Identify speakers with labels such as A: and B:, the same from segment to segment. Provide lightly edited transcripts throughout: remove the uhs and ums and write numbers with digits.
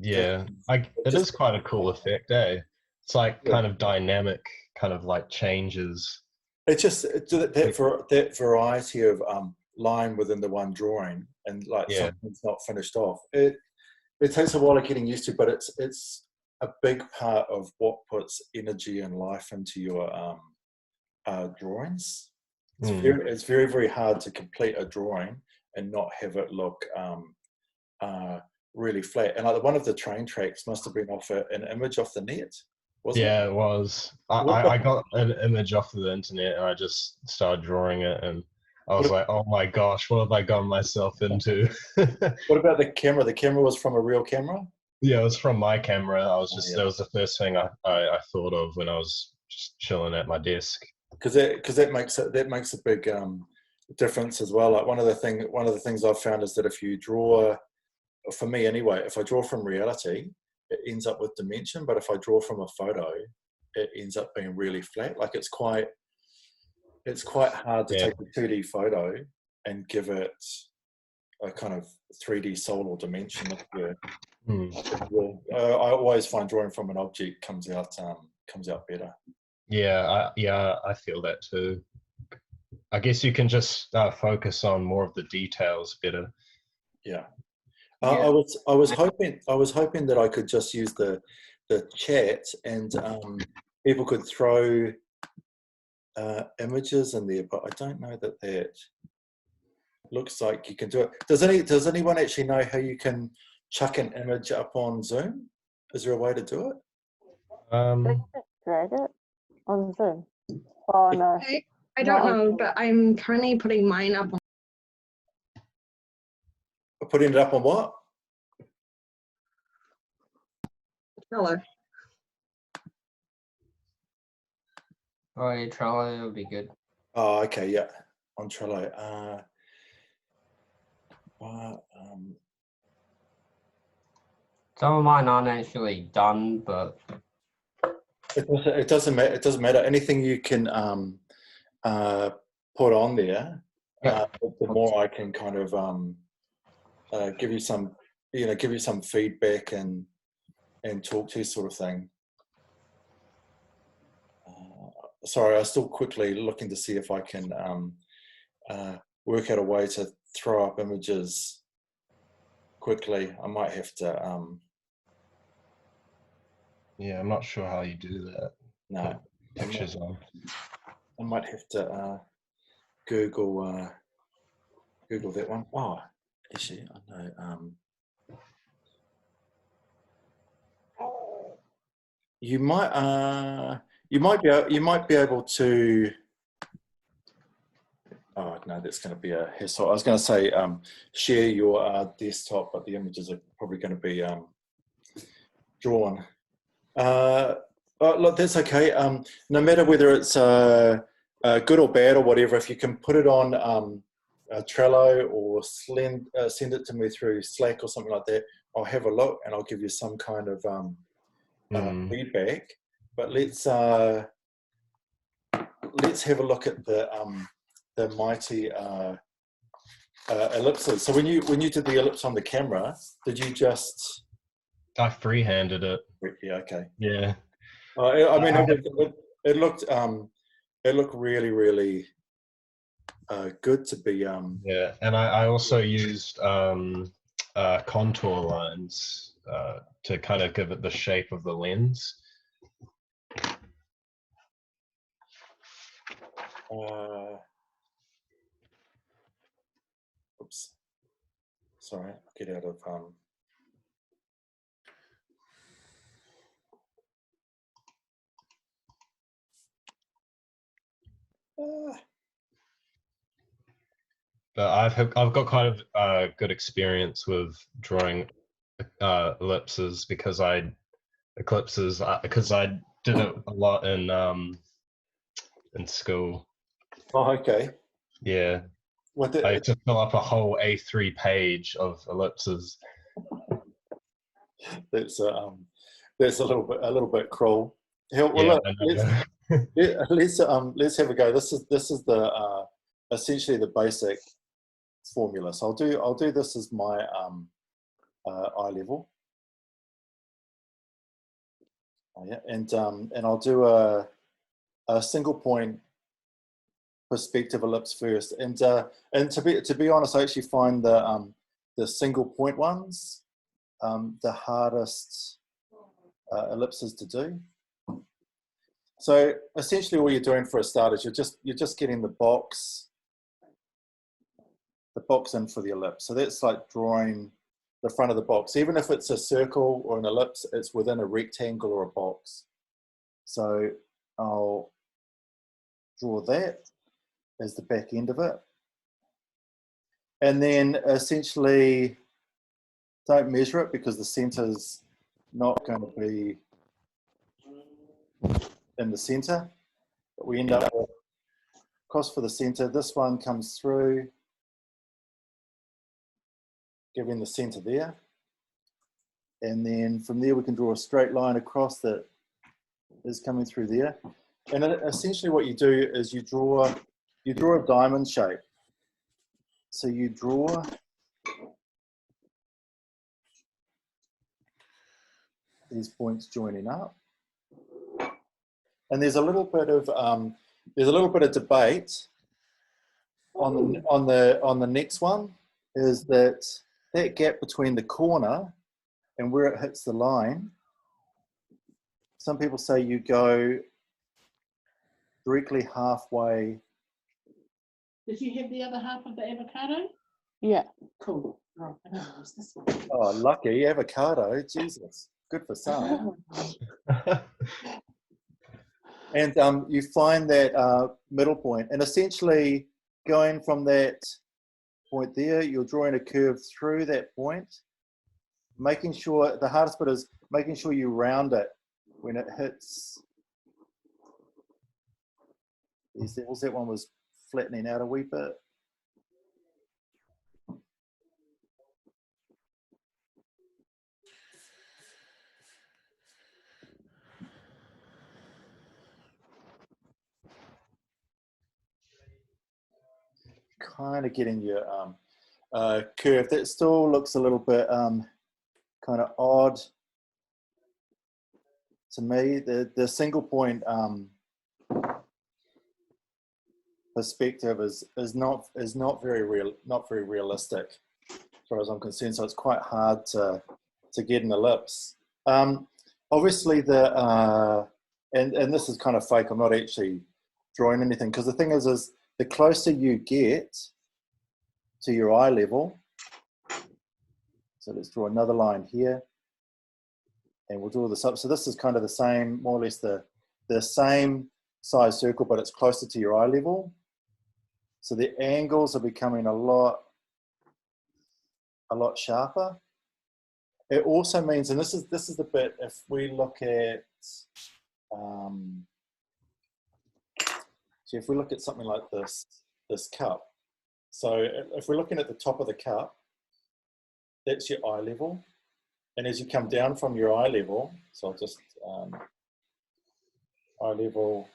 A: It,
B: Yeah,
A: it
B: it
A: just,
B: is quite a cool effect, eh? It's like
A: yeah.
B: kind of dynamic, kind of like changes.
A: That variety of line within the one drawing, and like
B: Yeah,
A: something's not finished off. It takes a while of getting used to, but it's a big part of what puts energy and life into your drawings.
B: mm.
A: It's very very hard to complete a drawing and not have it look uh, really flat. And like one of the train tracks must have been off an image off the net, wasn't it?
B: Yeah, it was.
A: What,
B: I
A: what,
B: got an image off of the internet and I just started drawing it and I was
A: what,
B: like, oh my gosh, what have I gotten myself into?
A: what about the camera? The camera was from a real camera.
B: Yeah, it was from my camera. I was
A: Oh,
B: just,
A: yeah.
B: that was the first thing I thought of when I was just chilling at my desk.
A: Because that makes a big difference as well. Like one of the things I've found is that if you draw, for me anyway, if I draw from reality, it ends up with dimension. But if I draw from a photo, it ends up being really flat. Like it's quite hard to
B: Yeah.
A: take a 2D photo and give it a kind of 3D soul or dimension.
B: Hmm.
A: I always find drawing from an object comes out better.
B: Yeah, I feel that too. I guess you can just focus on more of the details better.
A: Yeah.
C: Yeah.
A: I was hoping that I could just use the chat and people could throw images in there, but I don't know that looks like you can do it. Does anyone actually know how you can chuck an image up on Zoom? Is there a way to do it?
B: Um,
D: Drag it on Zoom. Oh no.
C: I don't know, but I'm currently putting mine up on
A: Putting it up on what?
C: Trello.
E: Oh, yeah, Trello would be good.
A: Oh, okay, yeah, on Trello.
E: Some of mine aren't actually done, but
A: it doesn't matter. It doesn't matter. Anything you can put on there,
E: yeah.
A: the more I can kind of give you some feedback and talk to you sort of thing. Sorry, I was still quickly looking to see if I can work out a way to throw up images quickly. I might have to.
B: yeah, I'm not sure how you do that.
A: No,
B: Put pictures on.
A: I might have to Google Google that one. Oh, actually, I know. You might be able to. Oh no, that's going to be a hassle. I was going to say share your desktop, but the images are probably going to be drawn. Look, that's okay. No matter whether it's good or bad or whatever, if you can put it on Trello or send it to me through Slack or something like that, I'll have a look and I'll give you some kind of feedback. But let's have a look at the mighty ellipses. So when you did the ellipse on the camera, did you just?
B: I freehanded it.
A: Yeah. Okay.
B: Yeah.
A: I mean, it looked really, really good to be.
B: Yeah, and I also used contour lines to kind of give it the shape of the lens.
A: Oops. Sorry, I'll get out of.
B: But I've got kind of good experience with drawing ellipses because I did it a lot in school.
A: Oh, okay.
B: Yeah,
A: What
B: I had to fill up a whole A3 page of ellipses.
A: that's a little bit cruel. Well,
B: Yeah,
A: look,
B: I know.
A: let's have a go. This is the essentially the basic formula. So I'll do this as my eye level. Oh, yeah, and I'll do a single point perspective ellipse first, and to be honest, I actually find the single point ones the hardest ellipses to do. So essentially, all you're doing for a start is you're just getting the box in for the ellipse. So that's like drawing the front of the box. Even if it's a circle or an ellipse, it's within a rectangle or a box. So I'll draw that as the back end of it. And then essentially, don't measure it because the center's not going to be in the center. But we end up with cross for the center. This one comes through, giving the center there. And then from there, we can draw a straight line across that is coming through there. And essentially what you do is you draw a diamond shape. So you draw these points joining up. And there's a little bit of debate on the next one, is that gap between the corner and where it hits the line. Some people say you go directly halfway.
F: Did you have the other half of the avocado?
D: Yeah.
F: Cool. Oh, I don't know, it's this one.
A: Oh, lucky avocado! Jesus, good for some. And you find that middle point, and essentially going from that point there, you're drawing a curve through that point, making sure, the hardest bit is making sure you round it when it hits these levels. That one was flattening out a wee bit. Kind of getting your curve. That still looks a little bit kind of odd to me. The single point perspective is not very realistic as far as I'm concerned. So it's quite hard to get an ellipse. Obviously and this is kind of fake. I'm not actually drawing anything, because the thing is the closer you get to your eye level, so let's draw another line here, and we'll draw this up. So this is kind of the same, more or less the same size circle, but it's closer to your eye level. So the angles are becoming a lot sharper. It also means, and this is the bit, if we look at if we look at something like this cup. So if we're looking at the top of the cup, that's your eye level. And as you come down from your eye level, so I'll just eye level,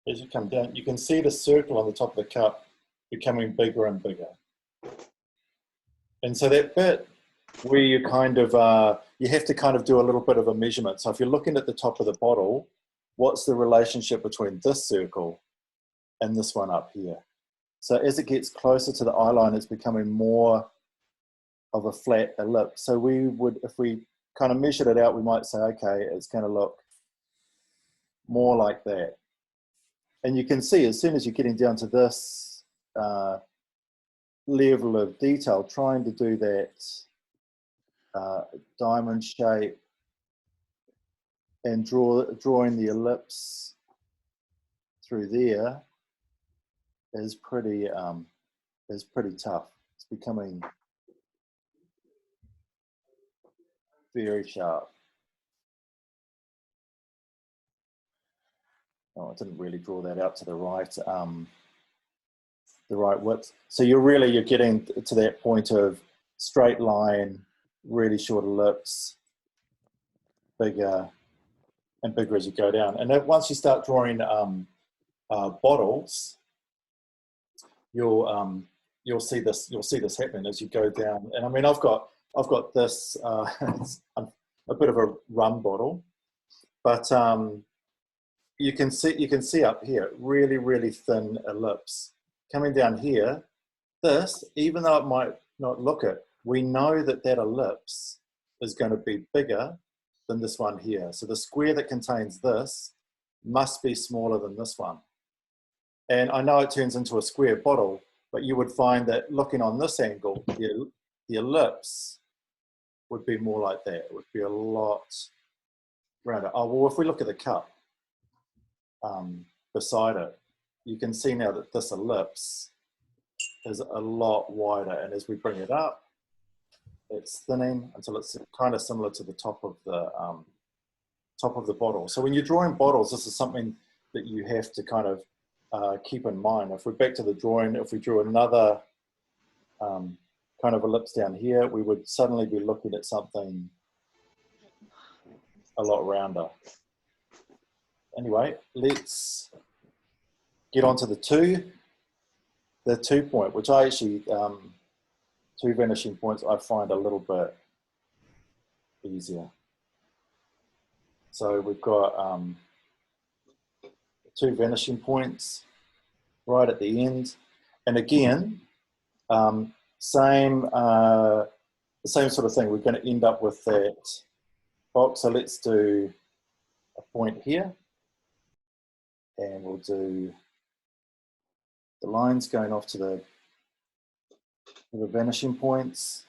A: as you come down, you can see the circle on the top of the cup becoming bigger and bigger. And so that bit where you kind of, you have to kind of do a little bit of a measurement. So if you're looking at the top of the bottle, what's the relationship between this circle and this one up here? So as it gets closer to the eye line, it's becoming more of a flat ellipse. So we would, if we kind of measured it out, we might say, okay, it's going to look more like that. And you can see as soon as you're getting down to this level of detail, trying to do that diamond shape and drawing the ellipse through there is pretty tough. It's becoming very sharp. Oh, I didn't really draw that out to the right width. So you're getting to that point of straight line, really short ellipse, bigger and bigger as you go down. And then once you start drawing bottles, you'll see this happening as you go down. And I mean, I've got this it's a bit of a rum bottle, But you can see up here, really, really thin ellipse. Coming down here, this, even though it might not look it, we know that that ellipse is going to be bigger than this one here. So the square that contains this must be smaller than this one. And I know it turns into a square bottle, but you would find that looking on this angle, the ellipse would be more like that. It would be a lot rounder. Oh, well, if we look at the cup beside it, you can see now that this ellipse is a lot wider. And as we bring it up, it's thinning until it's kind of similar to the top of the bottle. So when you're drawing bottles, this is something that you have to kind of keep in mind. If we're back to the drawing, if we drew another kind of ellipse down here, we would suddenly be looking at something a lot rounder. Anyway, let's get on to the 2 point, which I actually, 2 vanishing points I find a little bit easier. So we've got 2 vanishing points right at the end. And again, the same sort of thing. We're going to end up with that box. So let's do a point here. And we'll do the lines going off to the vanishing points.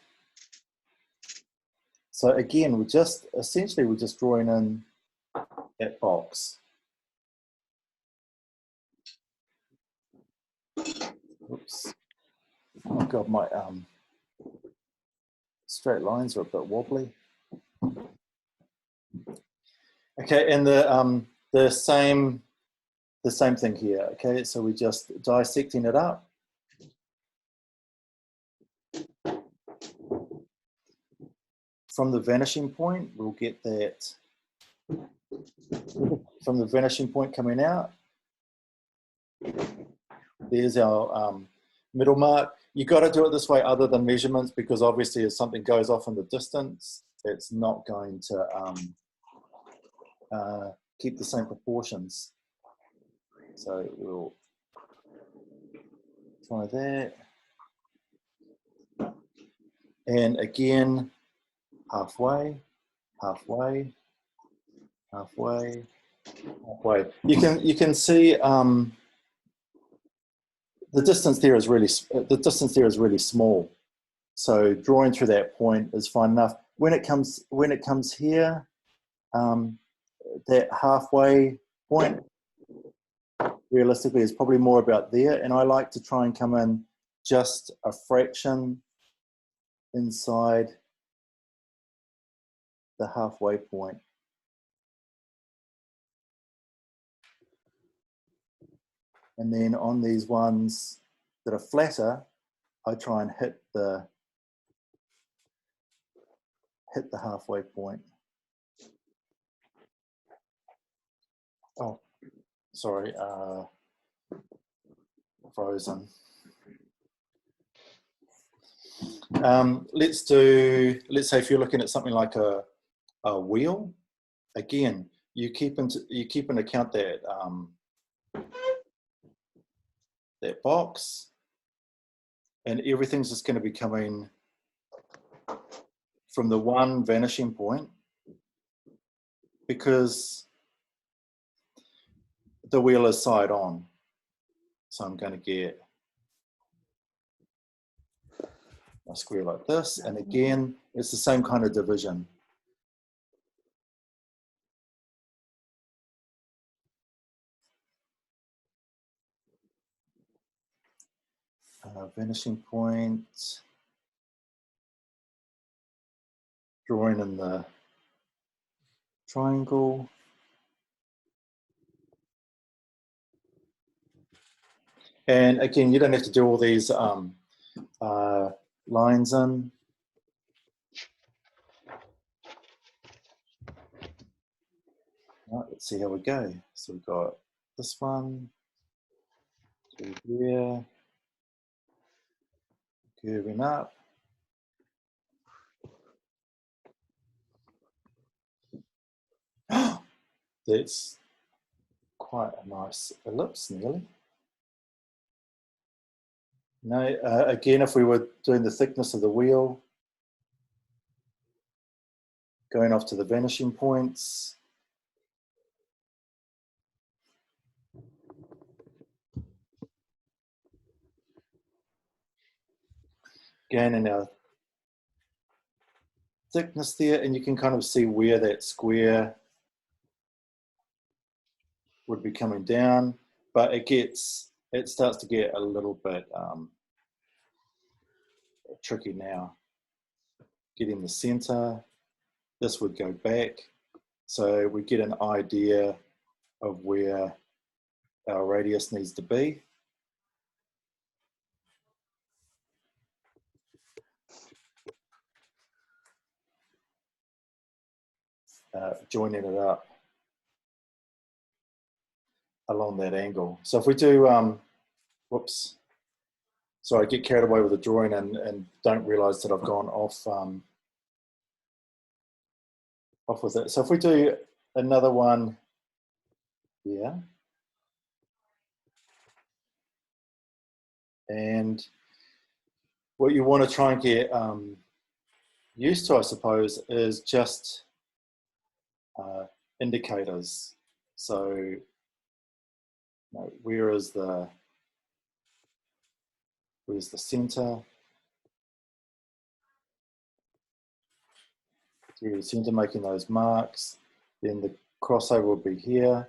A: So again, we're just drawing in that box. Oops. Oh God, my straight lines are a bit wobbly. Okay, and the same thing here. Okay, so we're just dissecting it up. From the vanishing point, we'll get that from the vanishing point coming out. There's our middle mark. You got to do it this way other than measurements, because obviously if something goes off in the distance, it's not going to keep the same proportions. So we'll try that. And again, halfway, halfway, halfway, halfway. You can see the distance there is really small. So drawing through that point is fine enough. When it comes here, that halfway point realistically is probably more about there, and I like to try and come in just a fraction inside the halfway point. And then on these ones that are flatter, I try and hit the halfway point. Oh, sorry, frozen. Let's say if you're looking at something like a wheel, again, you keep in account that that box, and everything's just going to be coming from the one vanishing point, because the wheel is side on. So I'm going to get a square like this, and again, it's the same kind of division. Vanishing point, drawing in the triangle. And again, you don't have to do all these lines in. Right, let's see how we go. So we've got this one, to here, curving up. that's quite a nice ellipse nearly. No, again, if we were doing the thickness of the wheel, going off to the vanishing points, gaining our thickness there, and you can kind of see where that square would be coming down, but it starts to get a little bit tricky now. Getting the center, this would go back, so we get an idea of where our radius needs to be. Joining it up along that angle. So if we do, whoops, so I get carried away with the drawing and don't realize that I've gone off with it. So if we do another one here, and what you want to try and get used to, I suppose, is just indicators. So, you know, where's the center? Through the center, making those marks. Then the crossover would be here.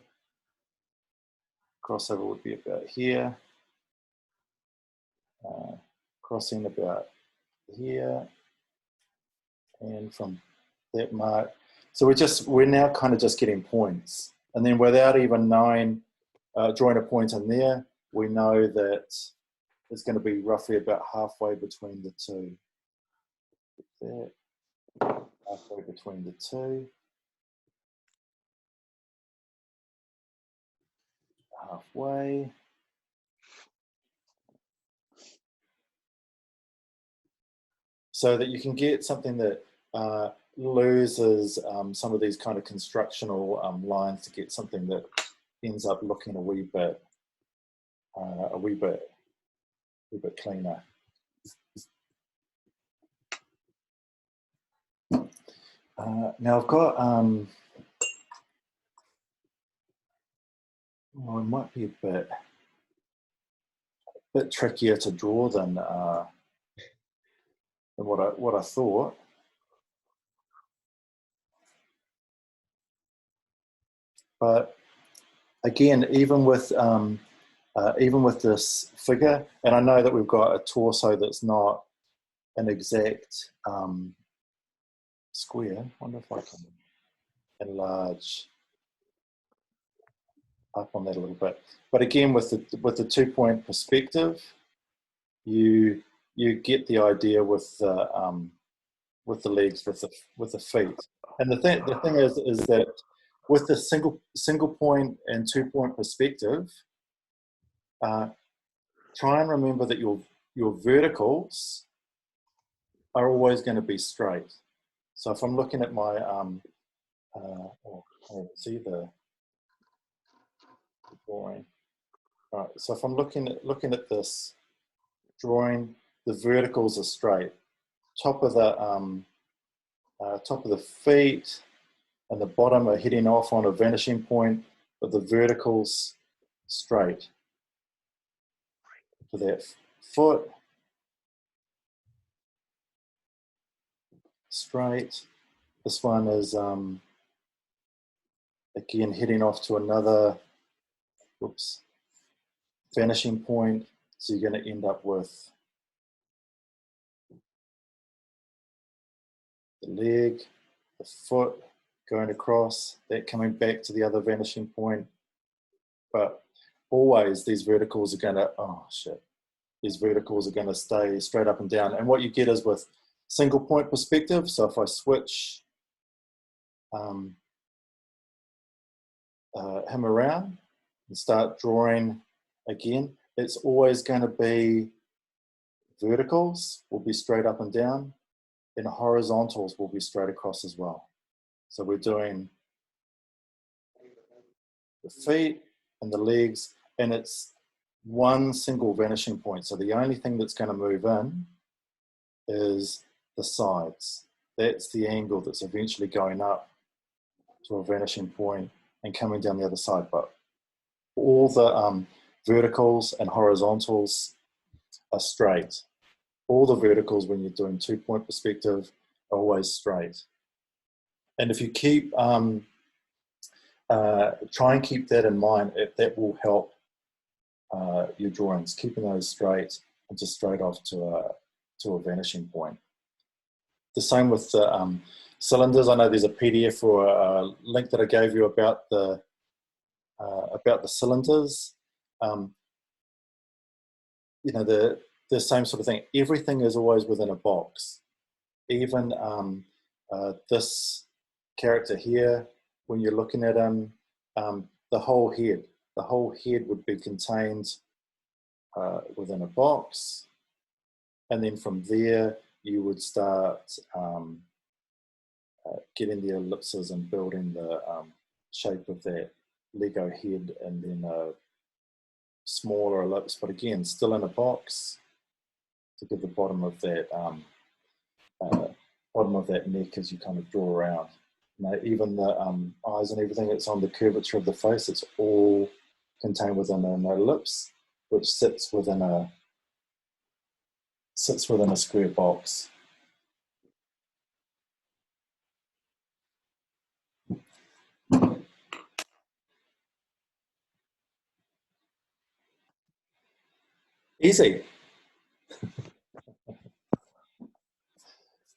A: Crossover would be about here. Crossing about here. And from that mark. So we're now kind of just getting points. And then without even knowing, drawing a point in there, we know that it's going to be roughly about halfway between the two. There. Halfway between the two. Halfway. So that you can get something that loses some of these kind of constructional lines to get something that ends up looking a wee bit cleaner. Now I've got, well, it might be a bit trickier to draw than what I thought. But again, even with this figure, and I know that we've got a torso that's not an exact square. I wonder if I can enlarge up on that a little bit. But again, with the 2-point perspective, you get the idea with the legs, with the feet. And the thing is that with the single point and 2-point perspective, try and remember that your verticals are always going to be straight. So if I'm looking at my see the drawing. All right. So if I'm looking at this drawing, the verticals are straight. Top of the feet and the bottom are heading off on a vanishing point, but the verticals straight. For that foot, straight. This one is again heading off to another, whoops, vanishing point. So you're going to end up with the leg, the foot going across, that coming back to the other vanishing point. But always these verticals are going to, oh shit, these verticals are going to stay straight up and down. And what you get is with single point perspective. So if I switch him around and start drawing again, it's always going to be verticals will be straight up and down, and horizontals will be straight across as well. So we're doing the feet and the legs, and it's one single vanishing point. So the only thing that's going to move in is the sides. That's the angle that's eventually going up to a vanishing point and coming down the other side. But all the verticals and horizontals are straight. All the verticals, when you're doing 2-point perspective, are always straight. And if you keep, try and keep that in mind, that will help your drawings, keeping those straight and just straight off to a vanishing point. The same with the cylinders. I know there's a PDF or a link that I gave you about the cylinders. You know, the same sort of thing. Everything is always within a box. Even this character here, when you're looking at him, the whole head would be contained within a box. And then from there, you would start getting the ellipses and building the shape of that Lego head, and then a smaller ellipse, but again, still in a box to give the bottom of that neck as you kind of draw around. You know, even the eyes and everything, it's on the curvature of the face. It's all contained within an ellipse, which sits within a square box. Easy.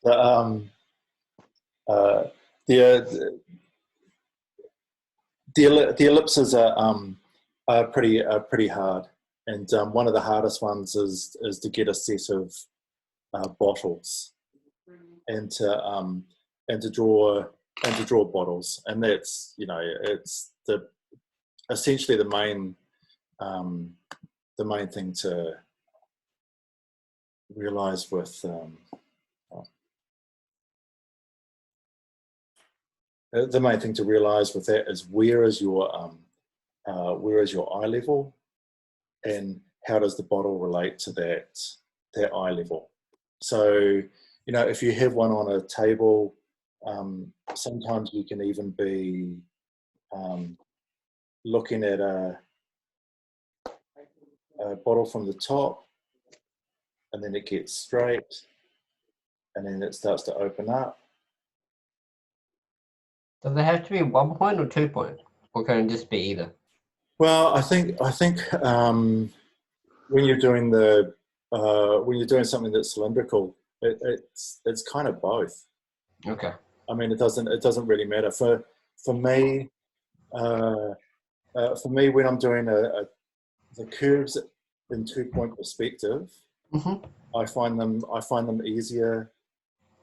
A: The ellipses are pretty hard, and one of the hardest ones is to get a set of bottles, and to draw bottles, and that's, you know, it's essentially the main thing to realize with the main thing to realize with that is where is your eye level, and how does the bottle relate to that eye level. So, you know, if you have one on a table, sometimes you can even be looking at a bottle from the top, and then it gets straight, and then it starts to open up.
E: Does it have to be 1 point or 2 point? Or can it just be either?
A: Well, I think when you're doing something that's cylindrical, it's kind of both.
E: Okay.
A: I mean, it doesn't really matter for me. For me, when I'm doing the curves in 2-point perspective, I find them easier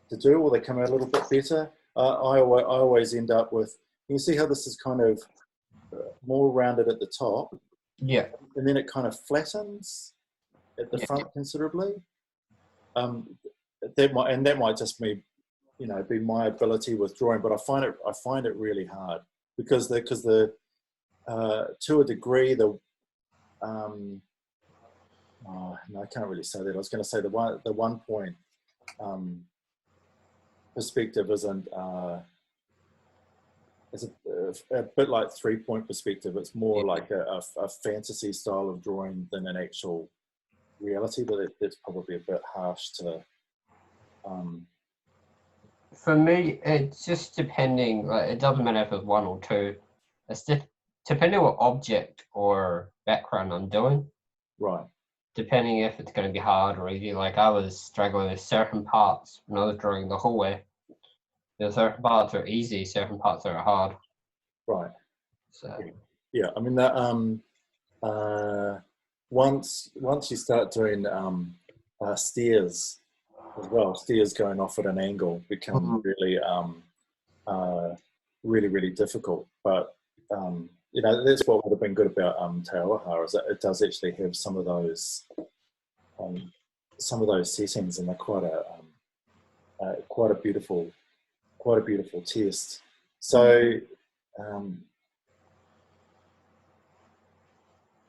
A: to do, or they come out a little bit better. I always end up with, you can see how this is kind of more rounded at the top,
E: Yeah.
A: and then it kind of flattens at the front considerably. That might just be, you know, be my ability with drawing, but I find it really hard because to a degree no, I can't really say that. I was going to say the 1 point perspective isn't. It's a bit like 3-point perspective. It's more like a fantasy style of drawing than an actual reality, but it's probably a bit harsh to.
E: For me, it's just depending. Like, it doesn't matter if it's 1 or 2. It's just depending what object or background I'm doing.
A: Right.
E: Depending if it's going to be hard or easy. Like, I was struggling with certain parts when I was drawing the hallway. There certain parts are easy, certain parts are hard.
A: Right.
E: So
A: yeah, I mean that. Once you start doing stairs as well, stairs going off at an angle become really really difficult. But you know, that's what would have been good about Te Auaha, is that it does actually have some of those settings, and they're quite a beautiful test. So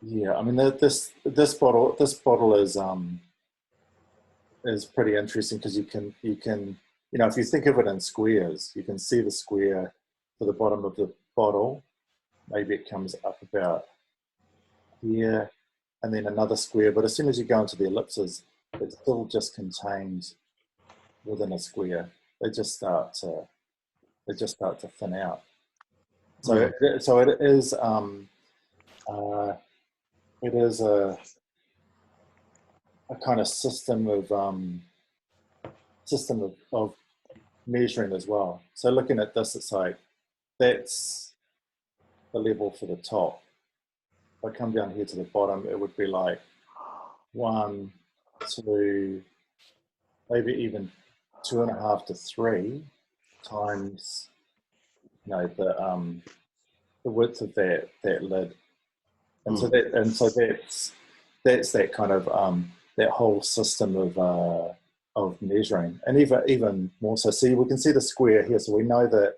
A: Yeah, I mean this bottle is pretty interesting because you can if you think of it in squares, you can see the square for the bottom of the bottle. Maybe it comes up about here, and then another square. But as soon as you go into the ellipses, it's still just contained within a square. They just start to thin out. So it is a kind of system of measuring as well. So looking at this, it's like that's the level for the top. If I come down here to the bottom, it would be like 1, 2, maybe even 2.5 to 3 times, the width of that lid, and so that's that kind of that whole system of measuring, and even more so. See, we can see the square here, so we know that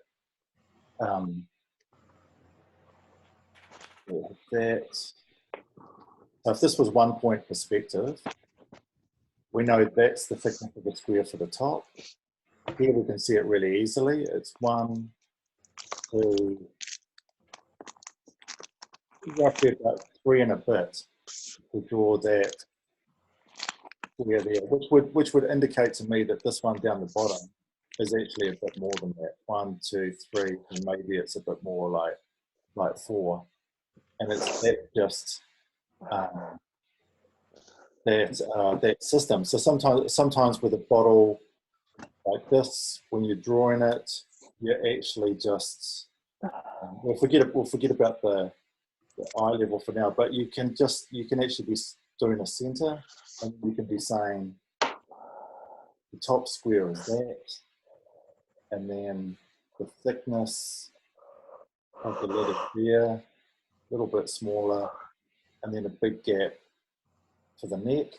A: so if this was 1 point perspective, we know that's the thickness of the square for the top. Here we can see it really easily. It's 1, 2, roughly about 3 and a bit to draw that square there, which would indicate to me that this one down the bottom is actually a bit more than that. 1, 2, 3, and maybe it's a bit more like 4. And it's just that system. So sometimes with a bottle like this, when you're drawing it, you're actually just we'll forget about the eye level for now. But you can actually be doing a center, and you can be saying the top square is that, and then the thickness of the lid is there, a little bit smaller, and then a big gap for the neck,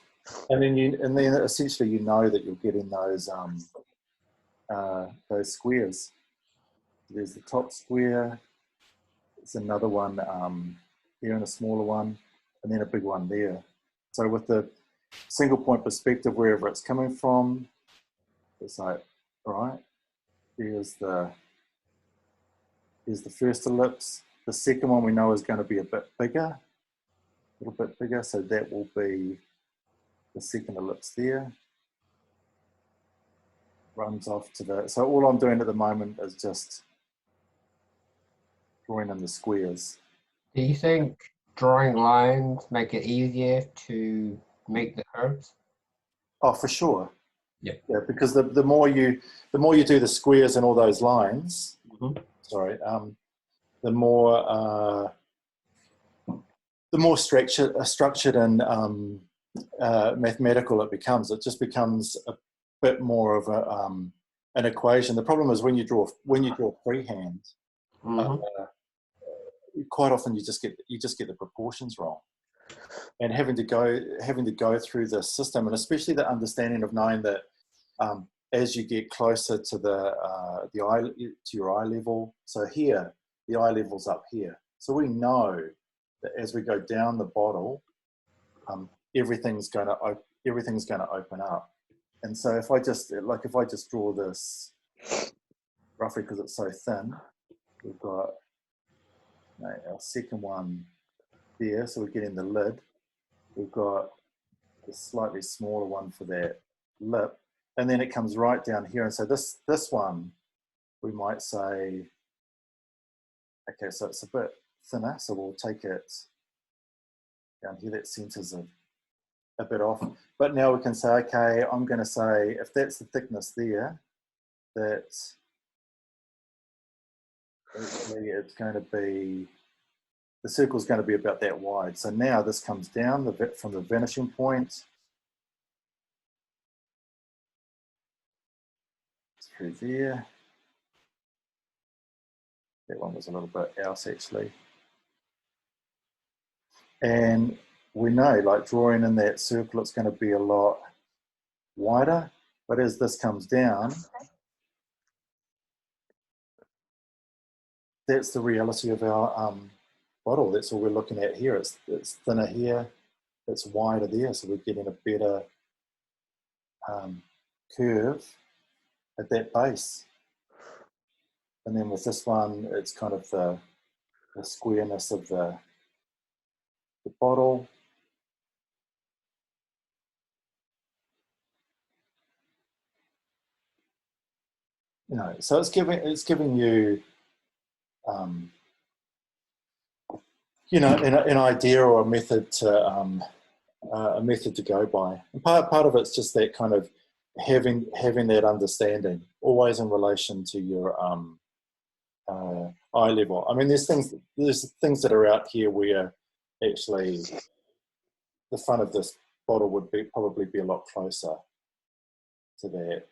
A: and then essentially you know that you're getting those squares. There's the top square. There's another one here and a smaller one, and then a big one there. So with the single point perspective, wherever it's coming from, it's like, all right, here's the first ellipse. The second one we know is going to be a bit bigger, a little bit bigger, so that will be the second ellipse there. Runs off to the, so all I'm doing at the moment is just drawing in the squares.
E: Do you think drawing lines make it easier to make the curves?
A: Oh, for sure.
E: Yeah.
A: Yeah, because the more you do the squares and all those lines, sorry, the more structured and mathematical it becomes. It just becomes a bit more of an equation. The problem is when you draw freehand, quite often you just get the proportions wrong, and having to go through the system, and especially the understanding of knowing that as you get closer to the eye, to your eye level. So here the eye level's up here, so we know that as we go down the bottle, everything's going to open up. And so if I just draw this roughly, because it's so thin, we've got our second one there, so we're getting the lid. We've got the slightly smaller one for that lip, and then it comes right down here. And so this one, we might say, okay, so it's a bit thinner, so we'll take it down here. That centers a bit off, but now we can say, okay, I'm going to say if that's the thickness there, that it's going to be, the circle is going to be about that wide. So now this comes down from the vanishing point through there. That one was a little bit else actually. And we know, like drawing in that circle, it's going to be a lot wider. But as this comes down, that's the reality of our bottle. That's all we're looking at here. It's thinner here, it's wider there, so we're getting a better curve at that base. And then with this one, it's kind of the squareness of the bottle. You know, so it's giving you, you know, an idea or a method to go by. And part of it's just that kind of having that understanding, always in relation to your eye level. I mean, there's things that are out here where actually the front of this bottle would probably be a lot closer to that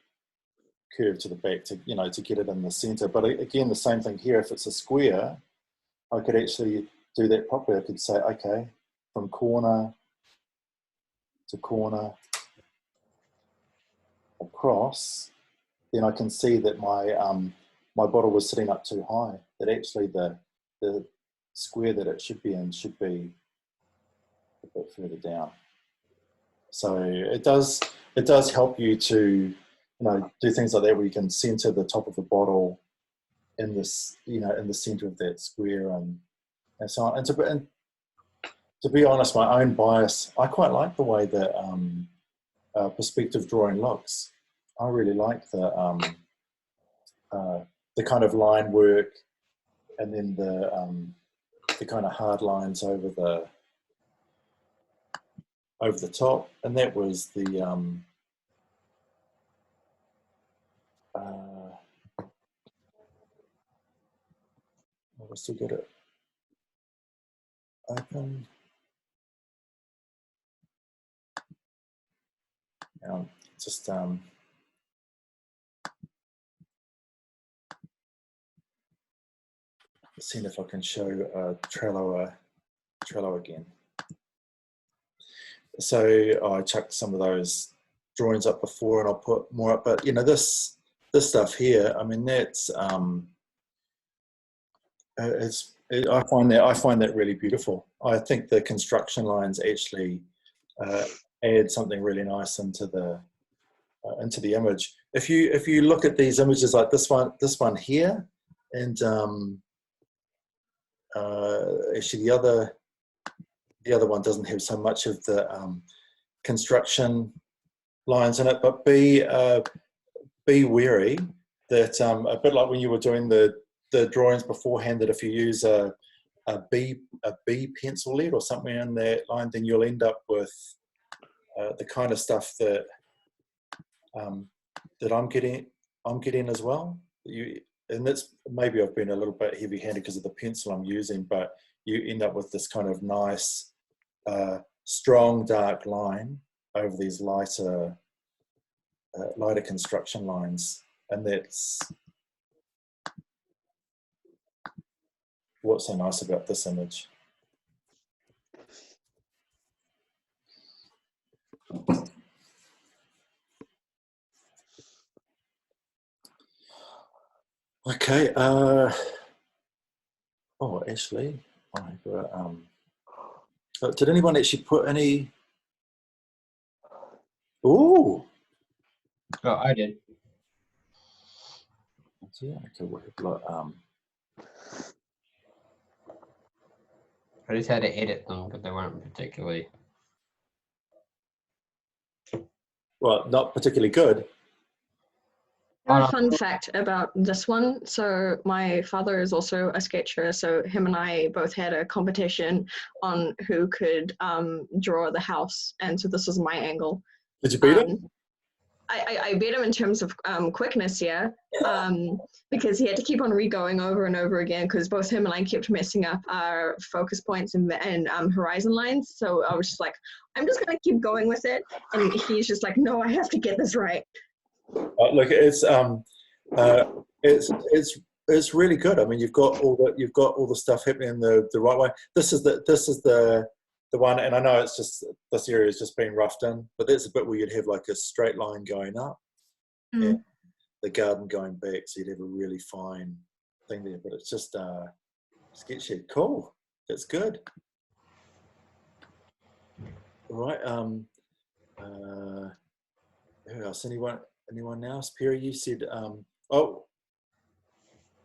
A: curve to the back to, you know, to get it in the center. But again, the same thing here. If it's a square, I could actually do that properly. I could say, okay, from corner to corner across, then I can see that my my bottle was sitting up too high, that actually the square that it should be in should be a bit further down. So it does help you to, you know, do things like that where you can center the top of the bottle in this, you know, in the center of that square and so on. And to be honest, my own bias, I quite like the way that perspective drawing looks. I really like the kind of line work, and then the kind of hard lines over the top, and that was the I'll still get it open. Just see if I can show Trello again. So I chucked some of those drawings up before, and I'll put more up. But you know, this stuff here, I mean, that's I find that really beautiful. I think the construction lines actually add something really nice into the image. If you look at these images like this one here, and actually the other one doesn't have so much of the construction lines in it, but be wary that a bit like when you were doing the drawings beforehand, that if you use a B pencil lead or something in that line, then you'll end up with the kind of stuff that that I'm getting as well. And that's, maybe I've been a little bit heavy-handed because of the pencil I'm using, but you end up with this kind of nice, strong, dark line over these lighter construction lines, and that's what's so nice about this image. Okay. Oh, actually, did anyone actually put any? Ooh.
E: Oh, I did.
A: Yeah. Okay. What?
E: I just had to edit them, but they weren't particularly.
A: Well, not particularly good.
C: A fun fact about this one. So my father is also a sketcher, so him and I both had a competition on who could draw the house, and so this was my angle.
A: Did you beat him?
C: I beat him in terms of quickness, yeah, because he had to keep on re-going over and over again, because both him and I kept messing up our focus points and horizon lines. So I was just like, I'm just going to keep going with it, and he's just like, no, I have to get this right.
A: Look, it's really good. I mean, you've got all the stuff happening the right way. This is the one, and I know it's just, this area is just being roughed in, but that's a bit where you'd have like a straight line going up, and the garden going back, so you'd have a really fine thing there. But it's just sketchy. Cool. It's good. All right. Who else? Anyone else? Perry, you said. Oh,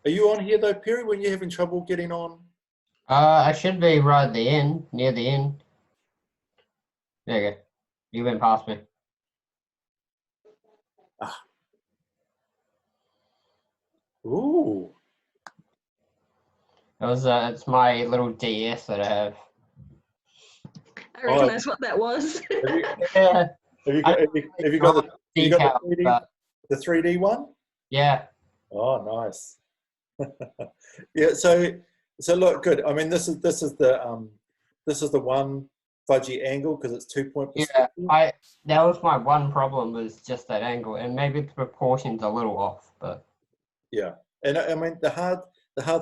A: are you on here though, Perry? When you're having trouble getting on?
E: I should be right at the end, near the end. There you go. You went past me.
A: Ooh.
E: It's my little DS that I have.
C: I recognize what that was.
E: Yeah.
A: Have you got the
E: Decal,
A: 3D,
E: but
A: the 3D one?
E: yeah.
A: Oh, nice. Yeah. So look, good. I mean, this is the one fudgy angle because it's 2-point
E: Yeah,
A: perspective.
E: that was my one problem, was just that angle, and maybe the proportion's a little off, but
A: Yeah, and I mean the hard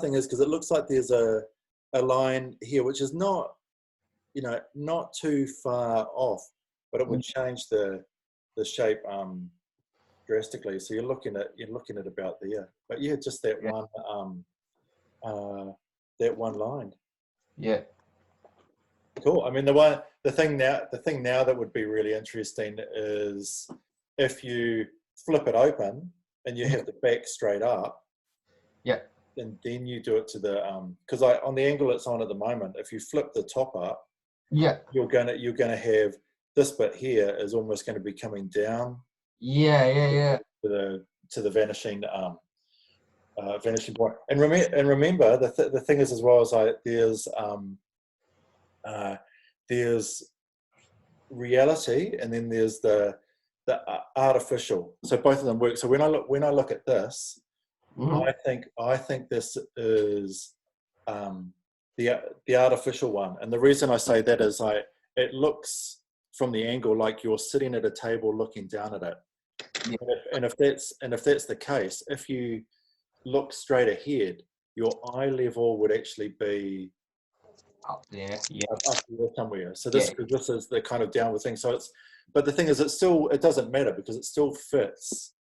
A: thing is because it looks like there's a line here which is not, not too far off, but it would change the shape drastically. So you're looking at about there. But yeah, just that one line.
E: yeah.
A: Cool. I mean, the thing now that would be really interesting is if you flip it open and you have the back straight up.
E: Yeah.
A: And then you do it to the because on the angle it's on at the moment, if you flip the top up,
E: Yeah.
A: you're gonna have this bit here is almost going to be coming down.
E: Yeah.
A: To the vanishing vanishing point. And remember the thing is as well as there's reality and then there's the artificial. So both of them work. So when I look at this,
E: Mhm.
A: I think this is the artificial one, and the reason I say that is it looks from the angle like you're sitting at a table looking down at it.
E: Yeah.
A: And if that's the case, if you look straight ahead, your eye level would actually be
E: Up there. Yeah.
A: up here somewhere. So this
E: Yeah.
A: this is the kind of downward thing. So but the thing is, it doesn't matter because it still fits.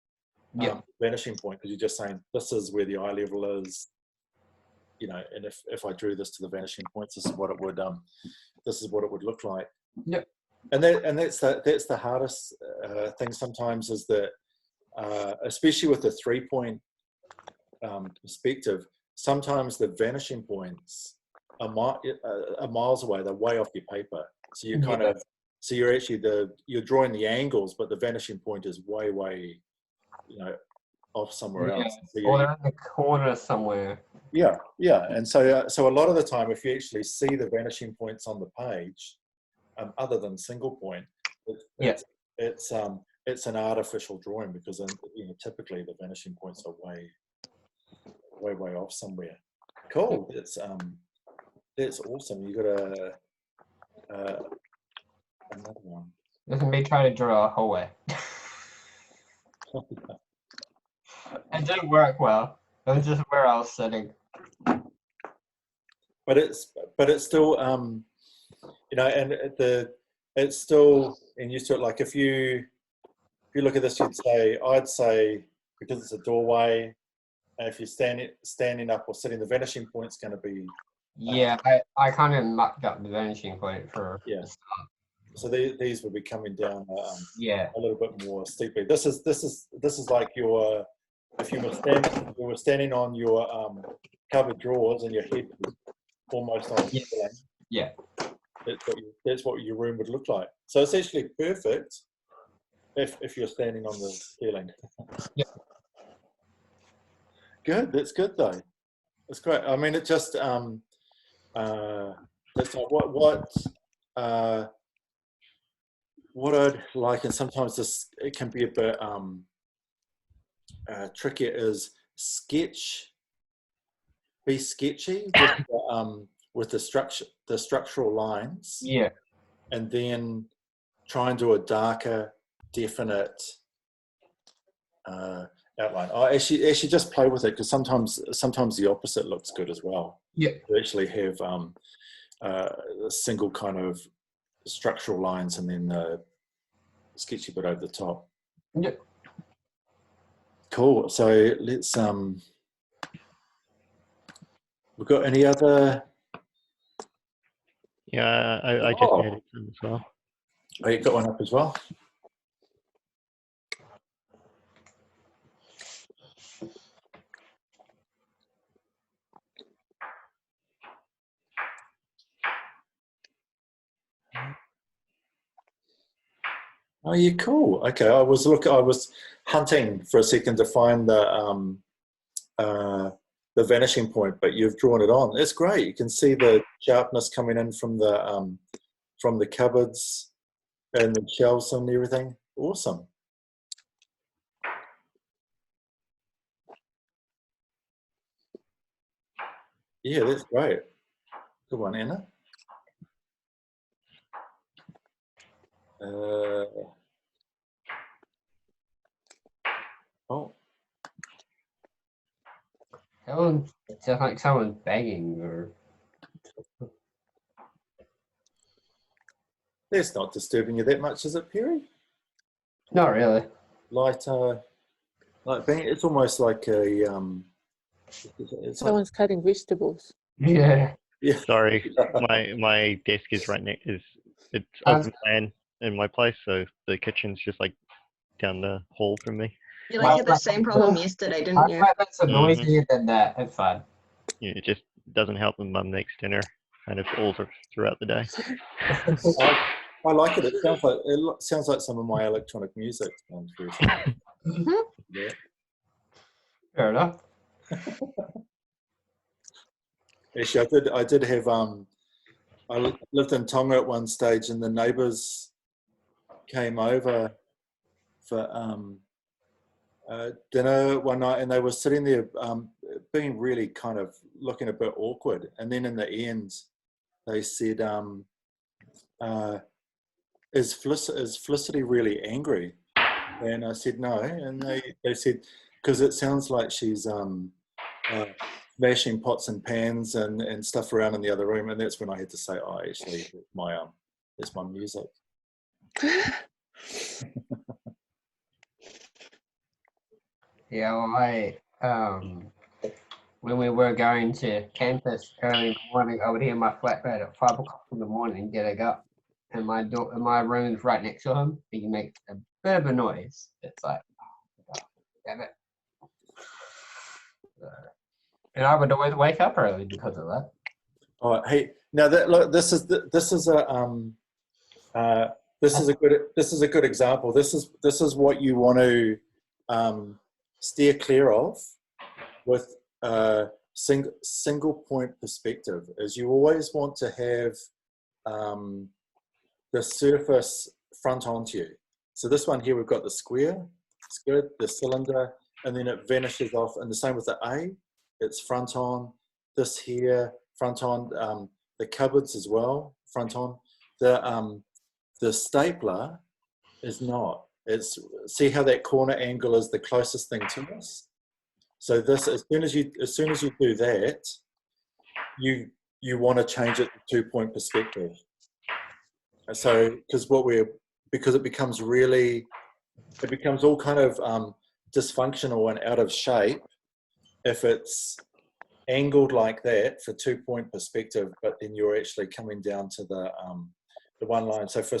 E: Yeah.
A: Vanishing point, because you're just saying this is where the eye level is, and if I drew this to the vanishing points, this is what it would look like.
E: Yep.
A: And that's the hardest thing sometimes is that especially with the 3-point perspective, sometimes the vanishing points are miles away. They're way off your paper, so you you're actually you're drawing the angles, but the vanishing point is way off somewhere else. So
E: Or they're in the corner somewhere.
A: yeah, and so a lot of the time, if you actually see the vanishing points on the page, other than single point, it's an artificial drawing because typically the vanishing points are way off somewhere. Cool. That's awesome. You got another one.
E: Look at me trying to draw a hallway. It didn't work well. It was just where I was sitting.
A: But it's still and it's still used to it. Like if you look at this, I'd say because it's a doorway, and if you're standing up or sitting, the vanishing point's going to be
E: Yeah, I kind of mucked up the vanishing point for
A: Yeah.
E: the start.
A: so these will be coming down
E: Yeah.
A: a little bit more steeply. This is like if you were standing on your cupboard drawers and your head was almost on the ceiling.
E: Yeah.
A: That's what your room would look like. So it's actually perfect if you're standing on the ceiling.
E: Yeah.
A: Good. That's good though. That's great. I mean, it just that's like what I'd like, and sometimes it can be a bit trickier is be sketchy with the structural lines.
E: Yeah.
A: And then try and do a darker, definite outline. I actually just play with it because sometimes the opposite looks good as well.
E: Yeah.
A: To actually have a single kind of structural lines and then the sketchy bit over the top.
E: Yeah.
A: Cool. So let's we've got any other
G: Yeah, I just
A: Oh.
G: added some as well.
A: Oh, you got one up as well. Oh, yeah, cool. Okay, I was hunting for a second to find the vanishing point, but you've drawn it on. It's great. You can see the sharpness coming in from the cupboards and the shelves and everything. Awesome. Yeah, that's great. Good one, Anna. Oh,
E: It's just like someone's begging or.
A: that's not disturbing you that much, is it, Perry?
E: Not really.
A: Like being, it's almost like a it's like,
D: Someone's cutting vegetables.
E: Yeah.
A: yeah.
G: Sorry, my desk is right next. It's
E: Um,
G: open plan in my place, so the kitchen's just like down the hall from me.
C: You like had the same problem yesterday, didn't you?
E: That's a noisier than that. It's fine.
G: Yeah, it just doesn't help when Mum makes dinner, kind of all throughout the day.
A: I like it. It sounds like some of my electronic music. Sounds very similar. Yeah.
E: Fair enough.
A: Actually, I did have I lived in Tonga at one stage, and the neighbours came over for dinner one night, and they were sitting there being really kind of looking a bit awkward. And then in the end, they said, "Is Felicity really angry?" And I said, "No." And they said, "Because it sounds like she's smashing pots and pans and stuff around in the other room." And that's when I had to say, "Oh, actually, it's my music."
E: Yeah, well, when we were going to campus early in the morning, I would hear my flatmate at 5 o'clock in the morning getting up, and my room is right next to him. He makes a bit of a noise. It's like, oh, damn it. And I would always wake up early because of that.
A: Oh, hey, now this is a good example. This is what you want to steer clear of with single point perspective. Is you always want to have the surface front onto you. So this one here, we've got the square, it's good, the cylinder, and then it vanishes off. And the same with the A, it's front on. This here, front on. The cupboards as well, front on. The stapler is not. It's, see how that corner angle is the closest thing to us. So this, as soon as you do that, you want to change it to 2-point perspective. So because it becomes all kind of dysfunctional and out of shape if it's angled like that for 2-point perspective, but then you're actually coming down to the one line. So for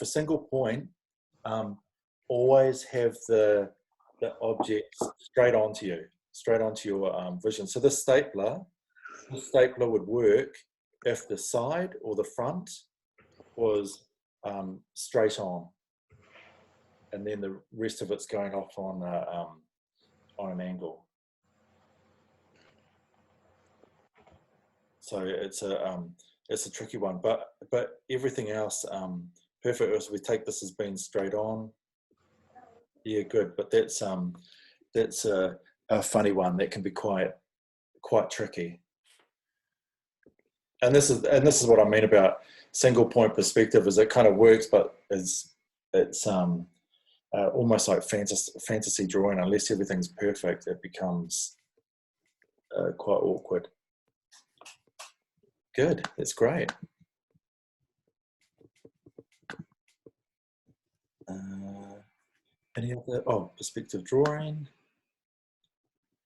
A: single point, always have the object straight onto your vision. So this stapler would work if the side or the front was straight on, and then the rest of it's going off on an angle. So it's a tricky one, but everything else perfect. So we take this as being straight on. Yeah, good. But that's a funny one that can be quite tricky. And this is what I mean about single point perspective. Is it kind of works, but it's almost like fantasy drawing. Unless everything's perfect, it becomes quite awkward. Good. That's great. Any other? Oh, perspective drawing.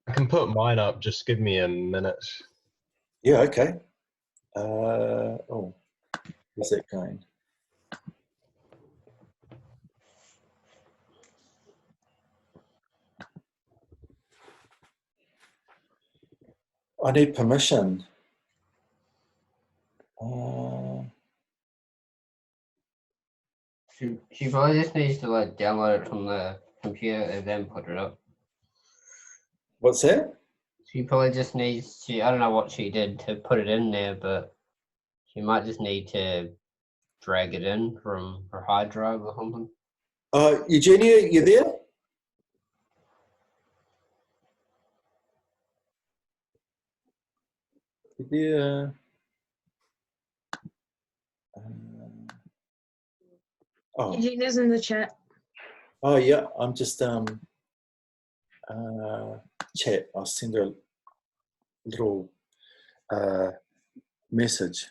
B: I can put mine up. Just give me a minute.
A: Yeah. Okay. Oh, where's that going? I need permission.
E: She probably just needs to like download it from the computer and then put it up.
A: What's that?
E: She probably just needs to, I don't know what she did to put it in there, but she might just need to drag it in from her hard drive or something.
A: Eugenia, you there? Yeah. Oh.
C: Eugenia's in the chat.
A: Oh yeah, I'm just chat. I'll send her a little message.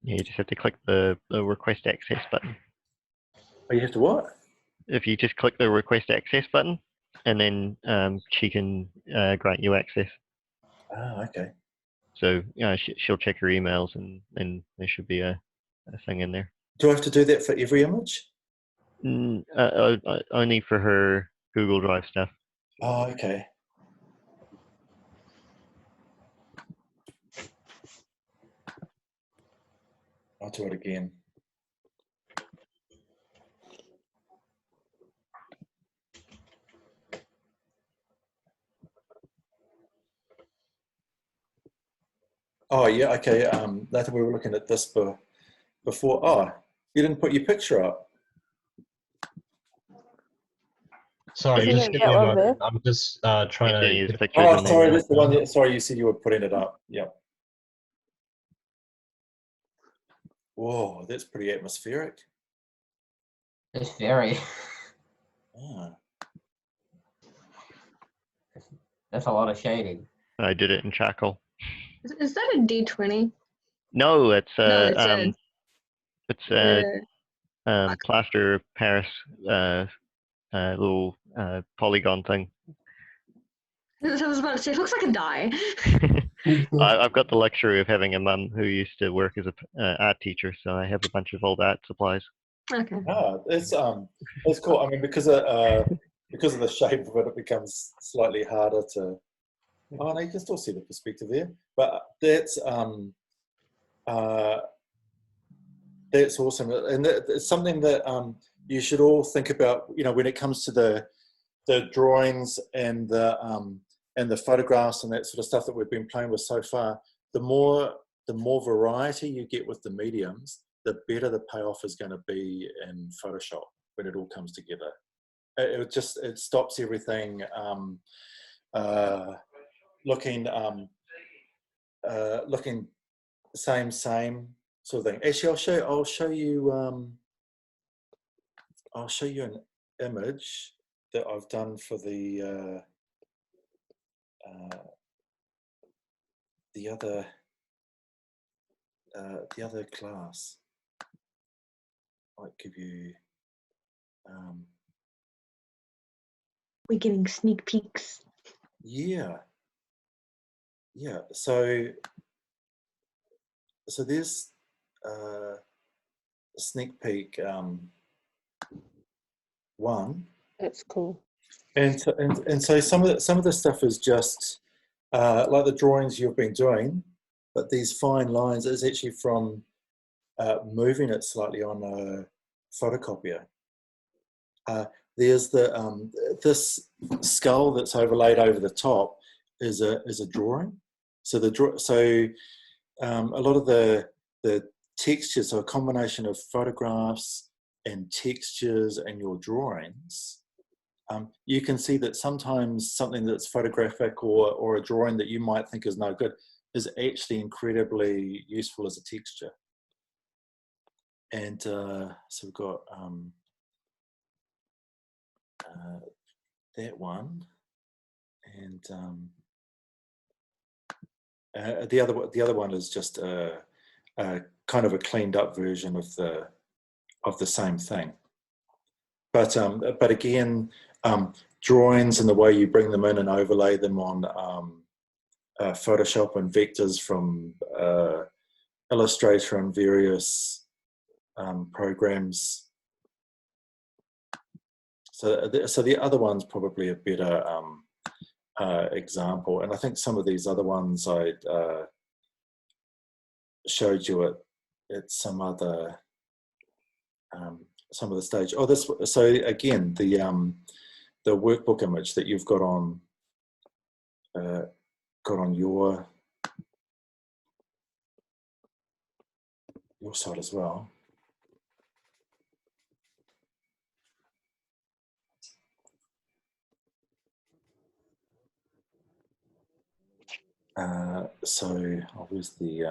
G: Yeah, you just have to click the request access button.
A: Oh, you have to what?
G: If you just click the request access button, and then she can grant you access.
A: Ah, okay.
G: So she'll check her emails, and there should be a thing in there.
A: Do I have to do that for every image?
G: Only for her Google Drive stuff.
A: Oh, okay. I'll do it again. Oh, yeah, okay. Nathan, we were looking at this before. Oh, you didn't put your picture up.
B: Sorry,
D: Isn't
B: just
D: it
B: give me a
D: yellow
B: moment.
D: there?
B: I'm just trying
G: Yeah,
B: to.
G: use
B: get-
G: pictures
A: Oh,
G: and
A: sorry,
G: then,
A: that's the one. That, sorry, you said you were putting it up. Yep. Whoa, that's pretty atmospheric.
E: It's very,
A: Ah.
E: that's a lot of shading.
G: I did it in charcoal.
C: Is that a D20?
G: No, it's
C: No, it's
G: plaster of Paris little polygon thing.
C: I was about to say, it looks like a die.
G: I've got the luxury of having a mum who used to work as a art teacher, so I have a bunch of old art supplies.
C: Okay.
A: Ah, it's cool. I mean, because of the shape of it, it becomes slightly harder to. Oh no, you can still see the perspective there, but that's awesome, and it's something that you should all think about. You know, when it comes to the drawings and the photographs and that sort of stuff that we've been playing with so far, the more variety you get with the mediums, the better the payoff is going to be in Photoshop when it all comes together. It stops everything looking same sort of thing. Actually, I'll show you an image that I've done for the other class. Might give you.
C: We're getting sneak peeks.
A: Yeah. So there's a sneak peek one.
D: It's cool.
A: And so some of the stuff is just like the drawings you've been doing, but these fine lines is actually from moving it slightly on a photocopier. There's this skull that's overlaid over the top is a drawing. So a lot of the textures, so a combination of photographs and textures and your drawings. You can see that sometimes something that's photographic or a drawing that you might think is no good is actually incredibly useful as a texture. And so we've got that one, and the other one is just a kind of a cleaned up version of the same thing. But again, drawings and the way you bring them in and overlay them on Photoshop and vectors from Illustrator and various programs. So the other one's probably a better example, and I think some of these other ones I showed you at some other stage. Oh, this. So again, the workbook image that you've got on your side as well. So where's the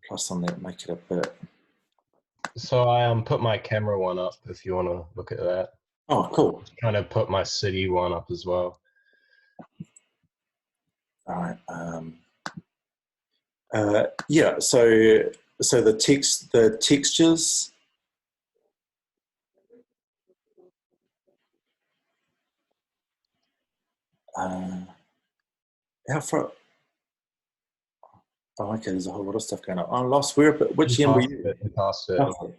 A: plus on that? Make it a bit.
B: So I put my camera one up if you want to look at that.
A: Oh, cool.
B: Kind of put my city one up as well.
A: All right. Yeah. So the textures. How far? Oh, okay. There's a whole lot of stuff going on. I'm lost. Which end were you?
B: Past it.
A: Okay.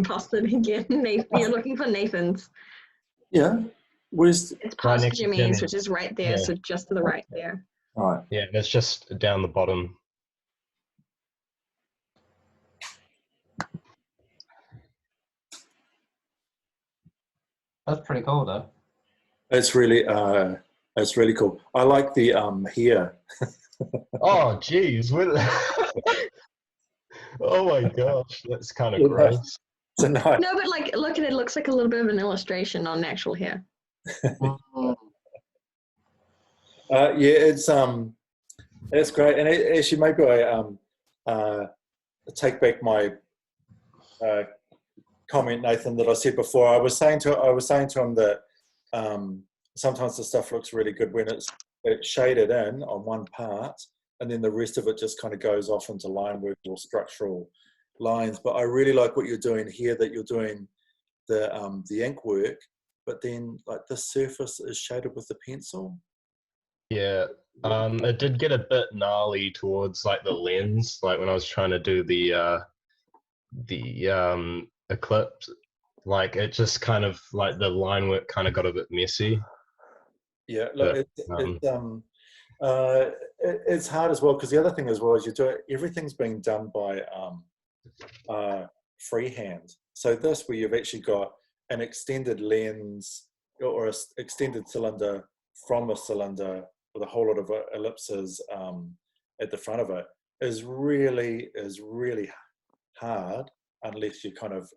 C: Past it again. Nathan, you're looking for Nathan's.
A: Yeah. Where's?
C: It's past
B: next to
C: Jimmy's,
B: Jimmy.
C: which is right there.
B: Yeah.
C: So just to the right there.
A: All right.
B: Yeah, it's just down the bottom.
E: That's pretty cool, though.
A: It's really cool. I like the here.
B: Oh, geez. Oh my gosh, that's kind of
A: Yeah.
B: gross.
A: It's a nice.
C: No, but like, look at it. It looks like a little bit of an illustration on actual hair.
A: Yeah, it's great. And actually, maybe I take back my comment, Nathan, that I said before. I was saying to him that sometimes the stuff looks really good when it's shaded in on one part, and then the rest of it just kind of goes off into line work or structural lines. But I really like what you're doing here, that you're doing the ink work, but then like the surface is shaded with the pencil.
B: Yeah, it did get a bit gnarly towards like the lens, like when I was trying to do the eclipse, like it just kind of like the line work kind of got a bit messy.
A: Yeah, look, it's hard as well, because the other thing as well is everything's being done by freehand. So this, where you've actually got an extended lens or an extended cylinder from a cylinder with a whole lot of ellipses at the front of it, is really hard unless you're kind of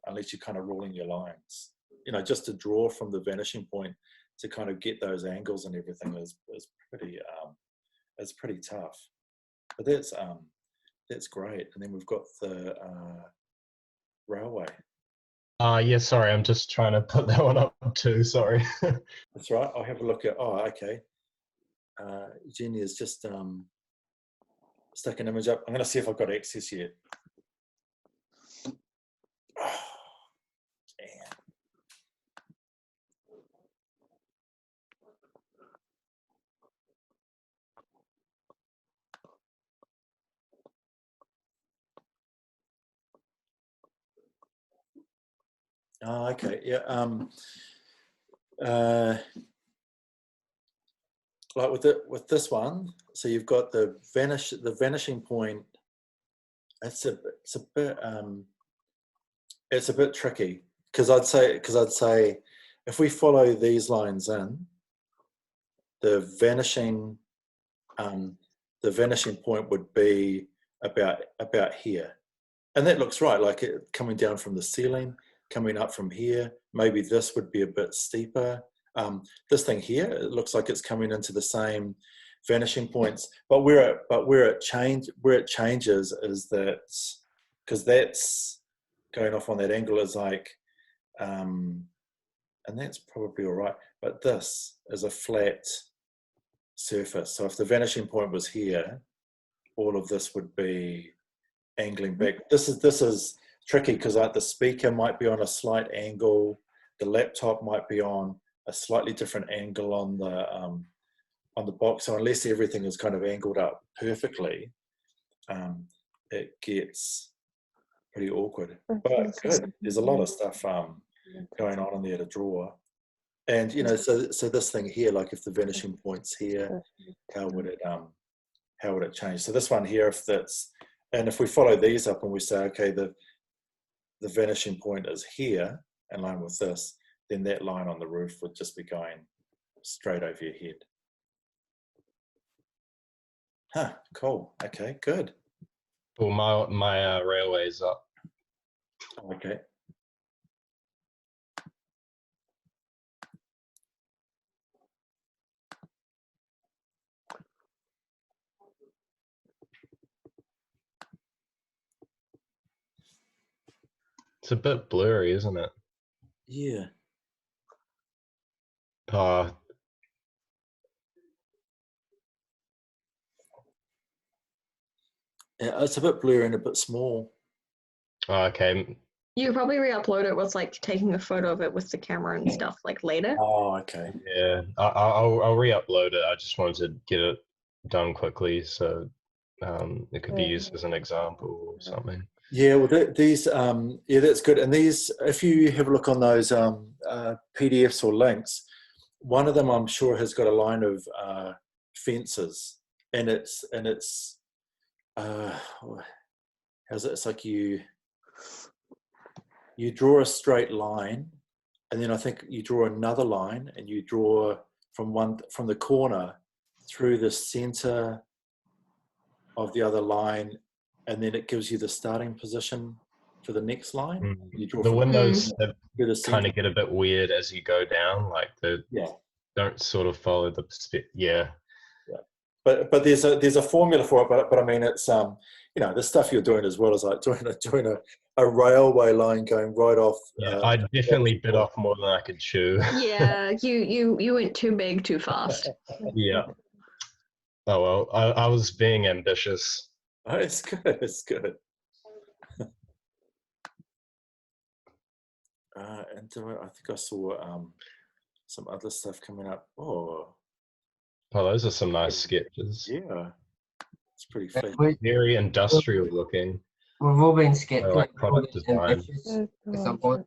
A: ruling your lines. You know, just to draw from the vanishing point to kind of get those angles and everything is pretty it's pretty tough. But that's great. And then we've got the railway.
B: Yeah, sorry, I'm just trying to put that one up too, sorry.
A: That's right. I'll have a look at. Oh, okay. Jenny has just stuck an image up. I'm going to see if I've got access yet. Oh, damn. Oh, okay. Yeah. Like with this one, so you've got the vanishing point. It's a bit tricky, because I'd say if we follow these lines in, the vanishing point would be about here, and that looks right, like it coming down from the ceiling, coming up from here. Maybe this would be a bit steeper. This thing here, it looks like it's coming into the same vanishing points, but where it changes is that, because that's going off on that angle, is like, and that's probably all right, but this is a flat surface. So if the vanishing point was here, all of this would be angling back. This is tricky, because like the speaker might be on a slight angle, the laptop might be on a slightly different angle on the box. So unless everything is kind of angled up perfectly, it gets pretty awkward. But good, there's a lot of stuff going on in there to draw. And you know, so this thing here, like if the vanishing point's here, how would it change? So this one here, if we follow these up and we say, okay, the vanishing point is here in line with this, then that line on the roof would just be going straight over your head. Huh, cool. Okay, good.
B: Well, my railway's up.
A: Okay.
B: It's a bit blurry, isn't it?
A: Yeah. Yeah, it's a bit blurry and a bit small.
B: Okay.
C: You could probably re-upload it with like taking a photo of it with the camera and stuff like later.
A: Oh, okay.
B: Yeah, I'll re-upload it. I just wanted to get it done quickly, so it could be used as an example or something.
A: Yeah, well, these, yeah, that's good. And these, if you have a look on those PDFs or links, one of them I'm sure has got a line of fences, and it's how's it? It's like you draw a straight line, and then I think you draw another line, and you draw from the corner through the center of the other line, and then it gives you the starting position for the next line. You draw
B: the windows kind
A: center.
B: of get a bit weird as you go down, like they don't sort of follow the perspective. Yeah.
A: But there's a formula for it. But I mean, it's you know, the stuff you're doing as well is like doing a railway line going right off.
B: Yeah, I definitely bit off more than I could chew.
C: Yeah, you went too big too fast.
B: Yeah. Oh well, I was being ambitious.
A: Oh, it's good. It's good. And I think I saw some other stuff coming up. Oh,
B: those are some nice sketches.
A: yeah, it's pretty fun.
B: Very industrial looking.
E: We've all been sketching.
B: Like product design.
E: At some point.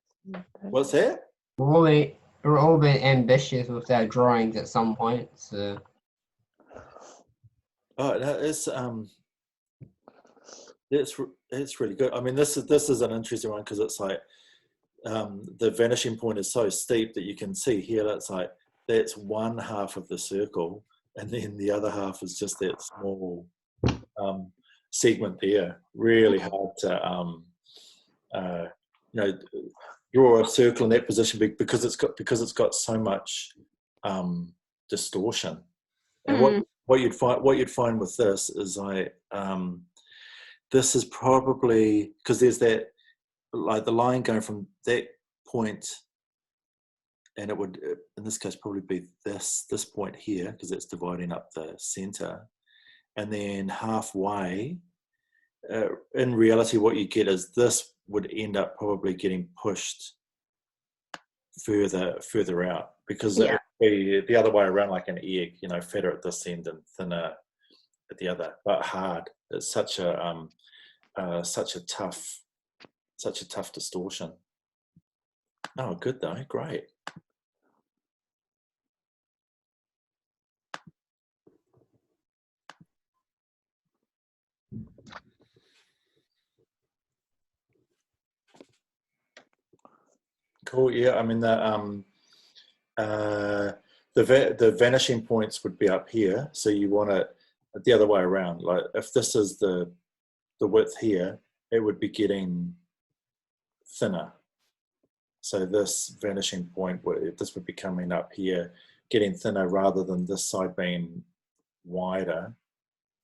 A: What's that?
E: We've all been ambitious with our drawings at some point. So.
A: Oh, no, it's really good. I mean, this is an interesting one because it's like the vanishing point is so steep that you can see here. That's one half of the circle, and then the other half is just that small segment there. Really hard to you know, draw a circle in that position because it's got so much distortion. And what you'd find with this is this is probably because there's that, like the line going from that point, and it would in this case probably be this point here because it's dividing up the center, and then halfway in reality what you get is this would end up probably getting pushed further out because it would be the other way around, like an egg, you know, fatter at this end and thinner at the other, but hard. It's such a tough distortion. Oh, good though, great. Cool. Yeah, I mean the vanishing points would be up here, so you want it the other way around. Like if this is the width here, it would be getting thinner. So this vanishing point, this would be coming up here, getting thinner rather than this side being wider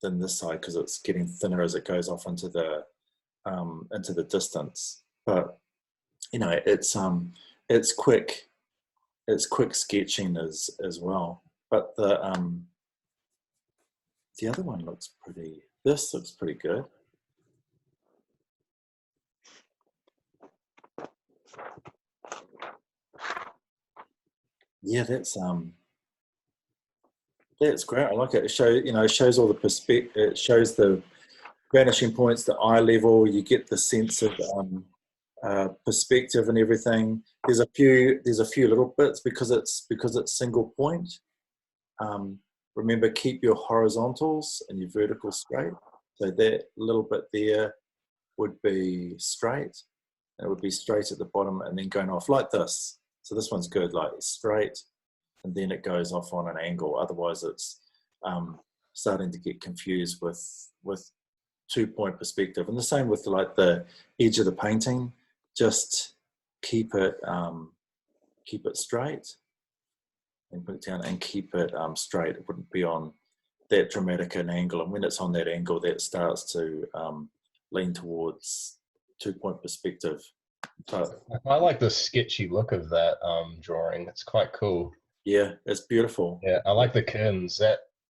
A: than this side because it's getting thinner as it goes off into the distance. But you know, it's quick sketching as well. But the other one looks pretty. This looks pretty good. Yeah, that's great. I like it. It shows all the perspective. It shows the vanishing points, the eye level. You get the sense of perspective and everything. There's a few little bits because it's single point. Remember, keep your horizontals and your verticals straight. So that little bit there would be straight. It would be straight at the bottom and then going off like this. So this one's good, like straight, and then it goes off on an angle. Otherwise, it's starting to get confused with 2-point perspective. And the same with like the edge of the painting. Just keep it straight and put it down and keep it straight. It wouldn't be on that dramatic an angle. And when it's on that angle, that starts to lean towards 2-point perspective. But
B: I like the sketchy look of that drawing. It's quite cool.
A: yeah, it's beautiful.
B: Yeah, I like the kerns.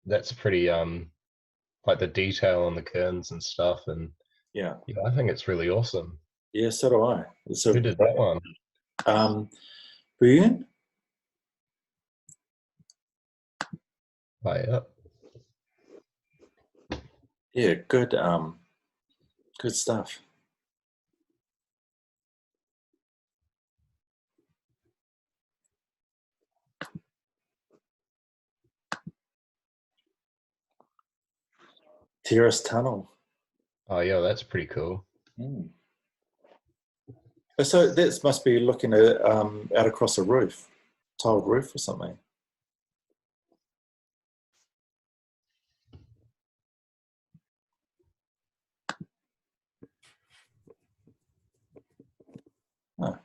B: That's pretty like the detail on the kerns and stuff. And
A: Yeah,
B: I think it's really awesome.
A: yeah, so do I.
B: Who did that one?
A: Brilliant.
B: Yeah.
A: Yeah, good. Good stuff. Terrace tunnel.
B: Oh yeah, that's pretty cool.
A: Mm. So that must be looking at out across a roof, tiled roof or something. Oh,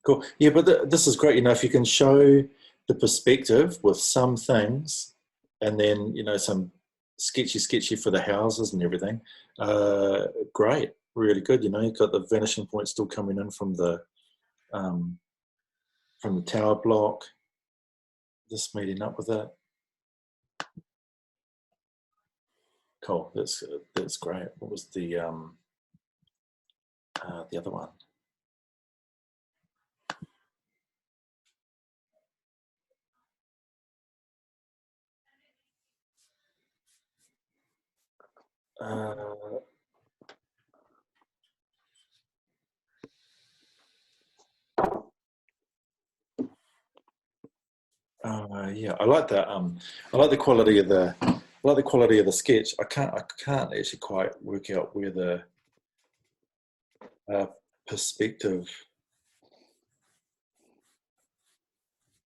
A: cool. Yeah, but this is great. If you can show the perspective with some things, and then some sketchy for the houses and everything. Great, really good. You've got the vanishing point still coming in from the tower block. Just meeting up with it. Cool. That's great. What was the other one? Yeah, I like that. I like the quality of the sketch. I can't actually quite work out where the perspective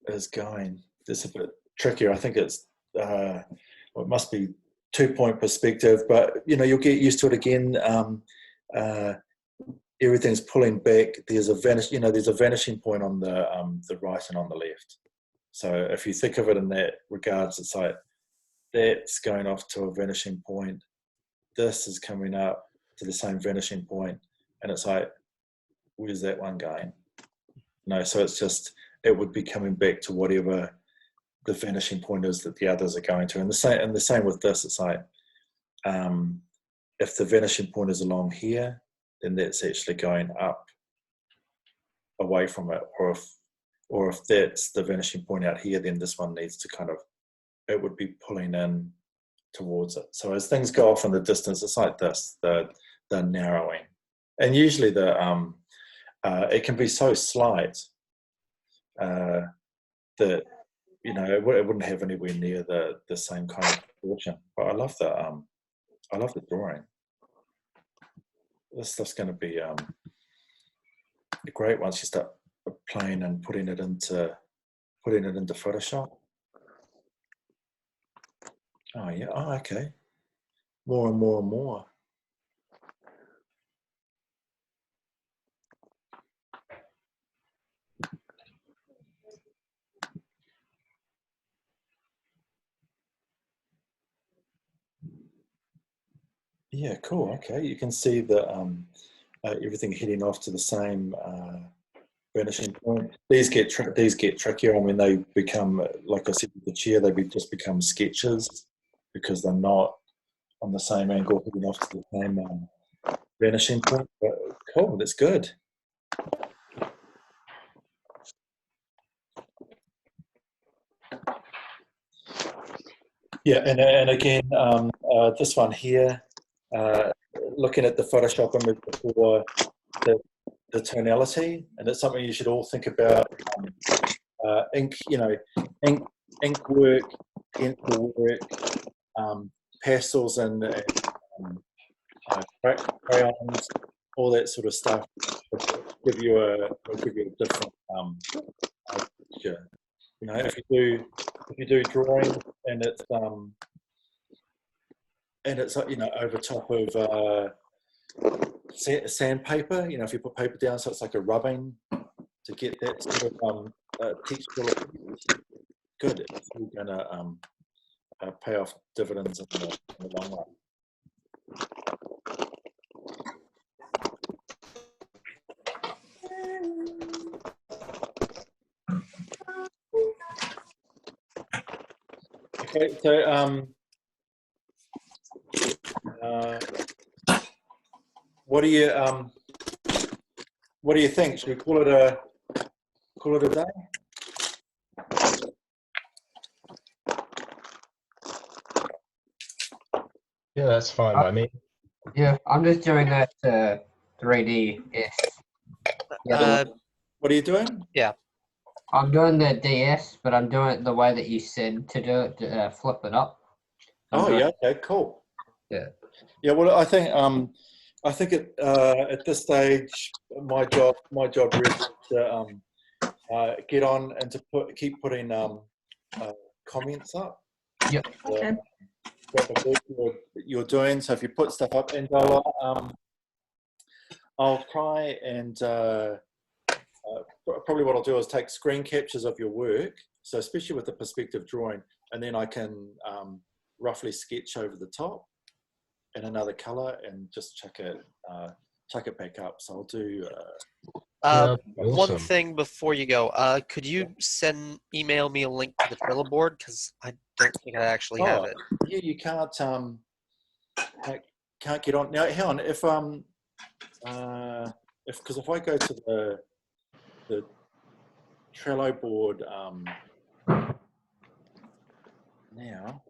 A: is going. It's a bit trickier. I think it must be 2-point perspective, but you'll get used to it again. Everything's pulling back. There's a vanishing point on the right and on the left. So if you think of it in that regards, it's like that's going off to a vanishing point. This is coming up to the same vanishing point, and it's like, where's that one going? So it's just, it would be coming back to whatever the vanishing point is that the others are going to. And the same with this. It's like, if the vanishing point is along here, then that's actually going up away from it. Or if that's the vanishing point out here, then this one needs to it would be pulling in towards it. So as things go off in the distance, it's like this, the narrowing. And usually it can be so slight that it wouldn't have anywhere near the same kind of proportion. But I love the drawing. This stuff's going to be great once you start playing and putting it into Photoshop. Oh yeah. Oh, okay. More and more and more. Yeah, cool. Okay, you can see that everything heading off to the same vanishing point. These get trickier. I mean, they become, like I said, with the chair, just become sketches because they're not on the same angle heading off to the same vanishing point. But cool, that's good. Yeah, and again, this one here, looking at the Photoshop image before the tonality, and it's something you should all think about. Ink, ink work, pencil work, pastels and crayons, all that sort of stuff will give you a different picture. If you do drawing and it's over top of sandpaper, if you put paper down, so it's like a rubbing to get that sort of textural effect. Good, it's all going to pay off dividends in the long run. Okay, so what do you think? Should we call it a day?
B: Yeah, that's fine by me.
E: Yeah, I'm just doing that 3DS.
A: What are you doing?
E: I'm doing the DS, but I'm doing it the way that you said to do it, to flip it up.
A: Oh, yeah. Okay. Cool.
E: Yeah.
A: Yeah. Well, I think at this stage, my job really is to get on and to keep putting comments up.
E: Yep.
C: Okay.
A: What the work you're doing. So if you put stuff up, and I'll try and probably what I'll do is take screen captures of your work. So especially with the perspective drawing, and then I can roughly sketch over the top in another color and just chuck it back up. So I'll do.
B: Awesome.
H: One thing before you go, could you email me a link to the Trello board, because I don't think I actually have it.
A: Yeah, you can't get on now. Hang on, if I go to the Trello board now.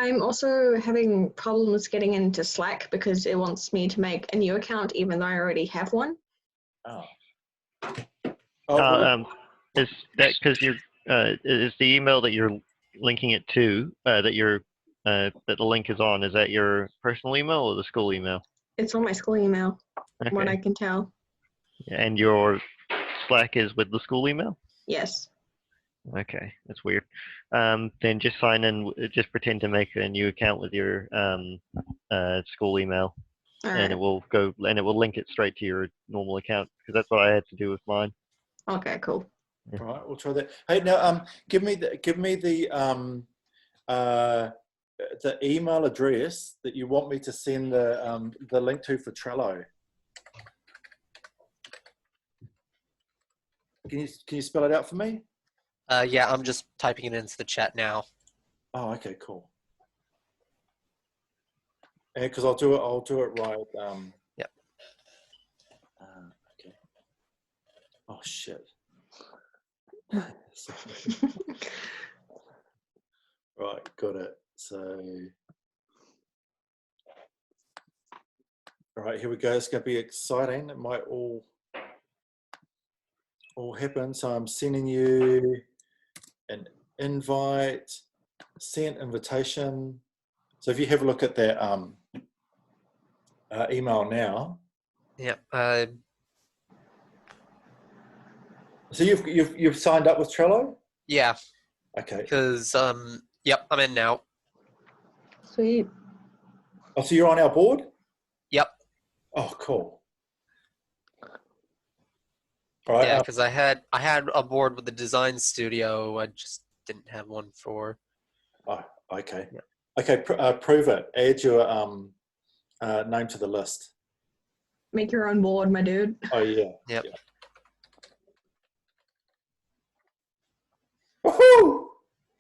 C: I'm also having problems getting into Slack because it wants me to make a new account even though I already have one.
G: Is that because you're is the email that you're linking it to that the link is on, is that your personal email or the school email?
C: It's on my school email,
G: Okay.
C: what I can tell.
G: And your Slack is with the school email?
C: Yes.
G: Okay, that's weird. Then just sign in, just pretend to make a new account with your school email.
C: All
G: and
C: right.
G: it will link it straight to your normal account, because that's what I had to do with mine.
C: Okay, cool.
A: All right, we'll try that. Hey, now, give me the email address that you want me to send the link to for Trello. Can you spell it out for me?
H: Yeah, I'm just typing it into the chat now.
A: Oh, okay, cool. Because I'll do it right.
H: Yep.
A: Okay. Oh shit. Right, got it. So, all right, here we go. It's going to be exciting. It might all happen. So I'm sending you an invite, sent invitation. So if you have a look at that email now.
H: Yep.
A: So you've signed up with Trello?
H: Yeah.
A: Okay.
H: Because yep, I'm in now.
C: Sweet.
A: Oh, so you're on our board?
H: Yep.
A: Oh, cool. All right.
H: Yeah, because I had a board with the design studio. I just didn't have one for.
A: Oh, okay.
H: Yeah.
A: Okay, prove it. Add your name to the list.
C: Make your own board, my dude.
A: Oh yeah.
H: Yep.
A: Yeah. Woohoo!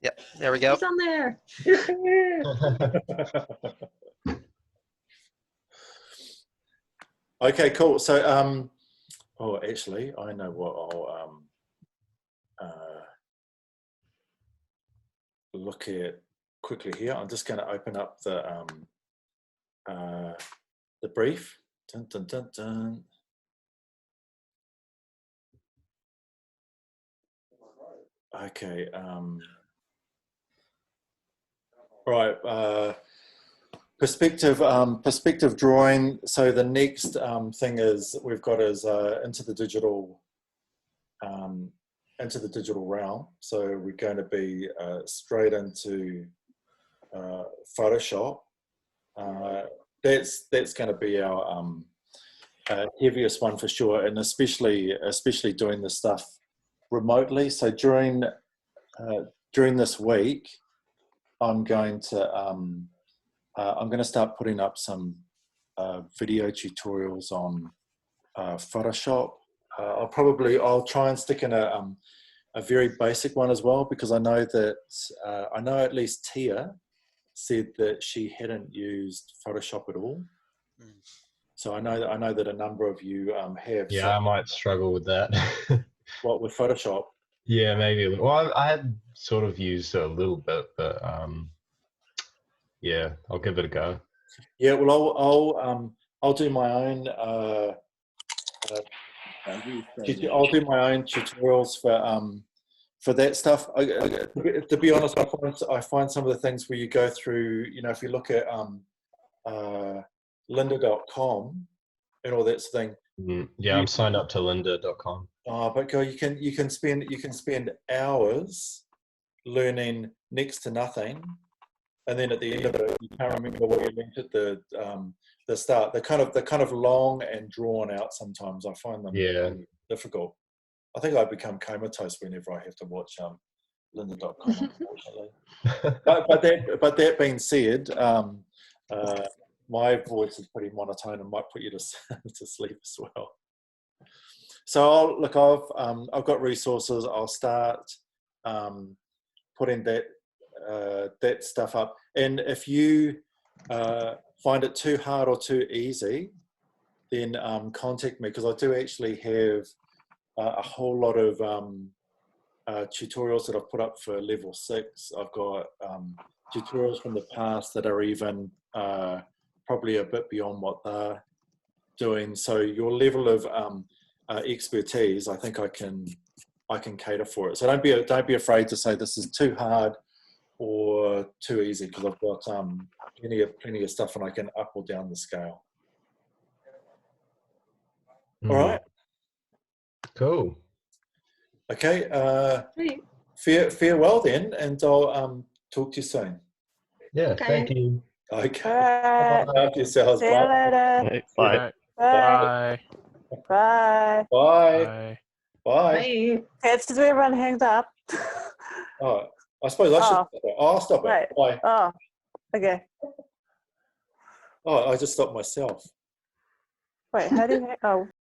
H: Yep. There we go.
C: It's on there.
A: Okay, cool. So oh, actually, I know what I'll look at quickly here. I'm just going to open up the brief. Dun, dun, dun, dun. Okay. Right. Perspective drawing. So the next thing is we've got is into the digital realm. So we're going to be straight into Photoshop. That's going to be our heaviest one for sure, and especially doing this stuff remotely. So during this week, I'm going to start putting up some video tutorials on Photoshop. I'll try and stick in a very basic one as well, because I know that I know at least Tia said that she hadn't used Photoshop at all. So I know that a number of you have.
B: Yeah, I might struggle with that.
A: What, with Photoshop?
B: Yeah, maybe a little. Well, I had sort of used it a little bit, but yeah, I'll give it a go.
A: Yeah, well, I'll do my own. I'll do my own tutorials for that stuff. To be honest, I find some of the things where you go through, you know, if you look at lynda.com and all that sort of thing.
B: Yeah, I'm signed up to lynda.com.
A: But girl, you can spend hours learning next to nothing, and then at the end of it, you can't remember what you learned at the start. They're kind of long and drawn out sometimes. I find them really difficult. I think I become comatose whenever I have to watch lynda.com, unfortunately. but that being said, my voice is pretty monotone and might put you to sleep as well. So I've got resources. I'll start putting that stuff up. And if you find it too hard or too easy, then contact me, because I do actually have a whole lot of tutorials that I've put up for level 6. I've got tutorials from the past that are even probably a bit beyond what they're doing. So your level of expertise, I think I can cater for it. So don't be afraid to say this is too hard or too easy, because I've got plenty of stuff and I can up or down the scale. All right.
B: Cool.
A: Okay. Farewell then, and I'll talk to you soon.
B: Yeah.
C: Okay.
B: Thank you.
A: Okay. Look after yourselves.
D: See you later.
G: Bye.
D: Bye. Bye.
A: Bye. Bye.
C: Bye.
D: Okay, since everyone hangs up.
A: Oh, I suppose I should stop it. I'll stop it.
D: Right.
A: Bye.
D: Oh, okay.
A: Oh, I just stopped myself.
D: Wait, how do you? Oh.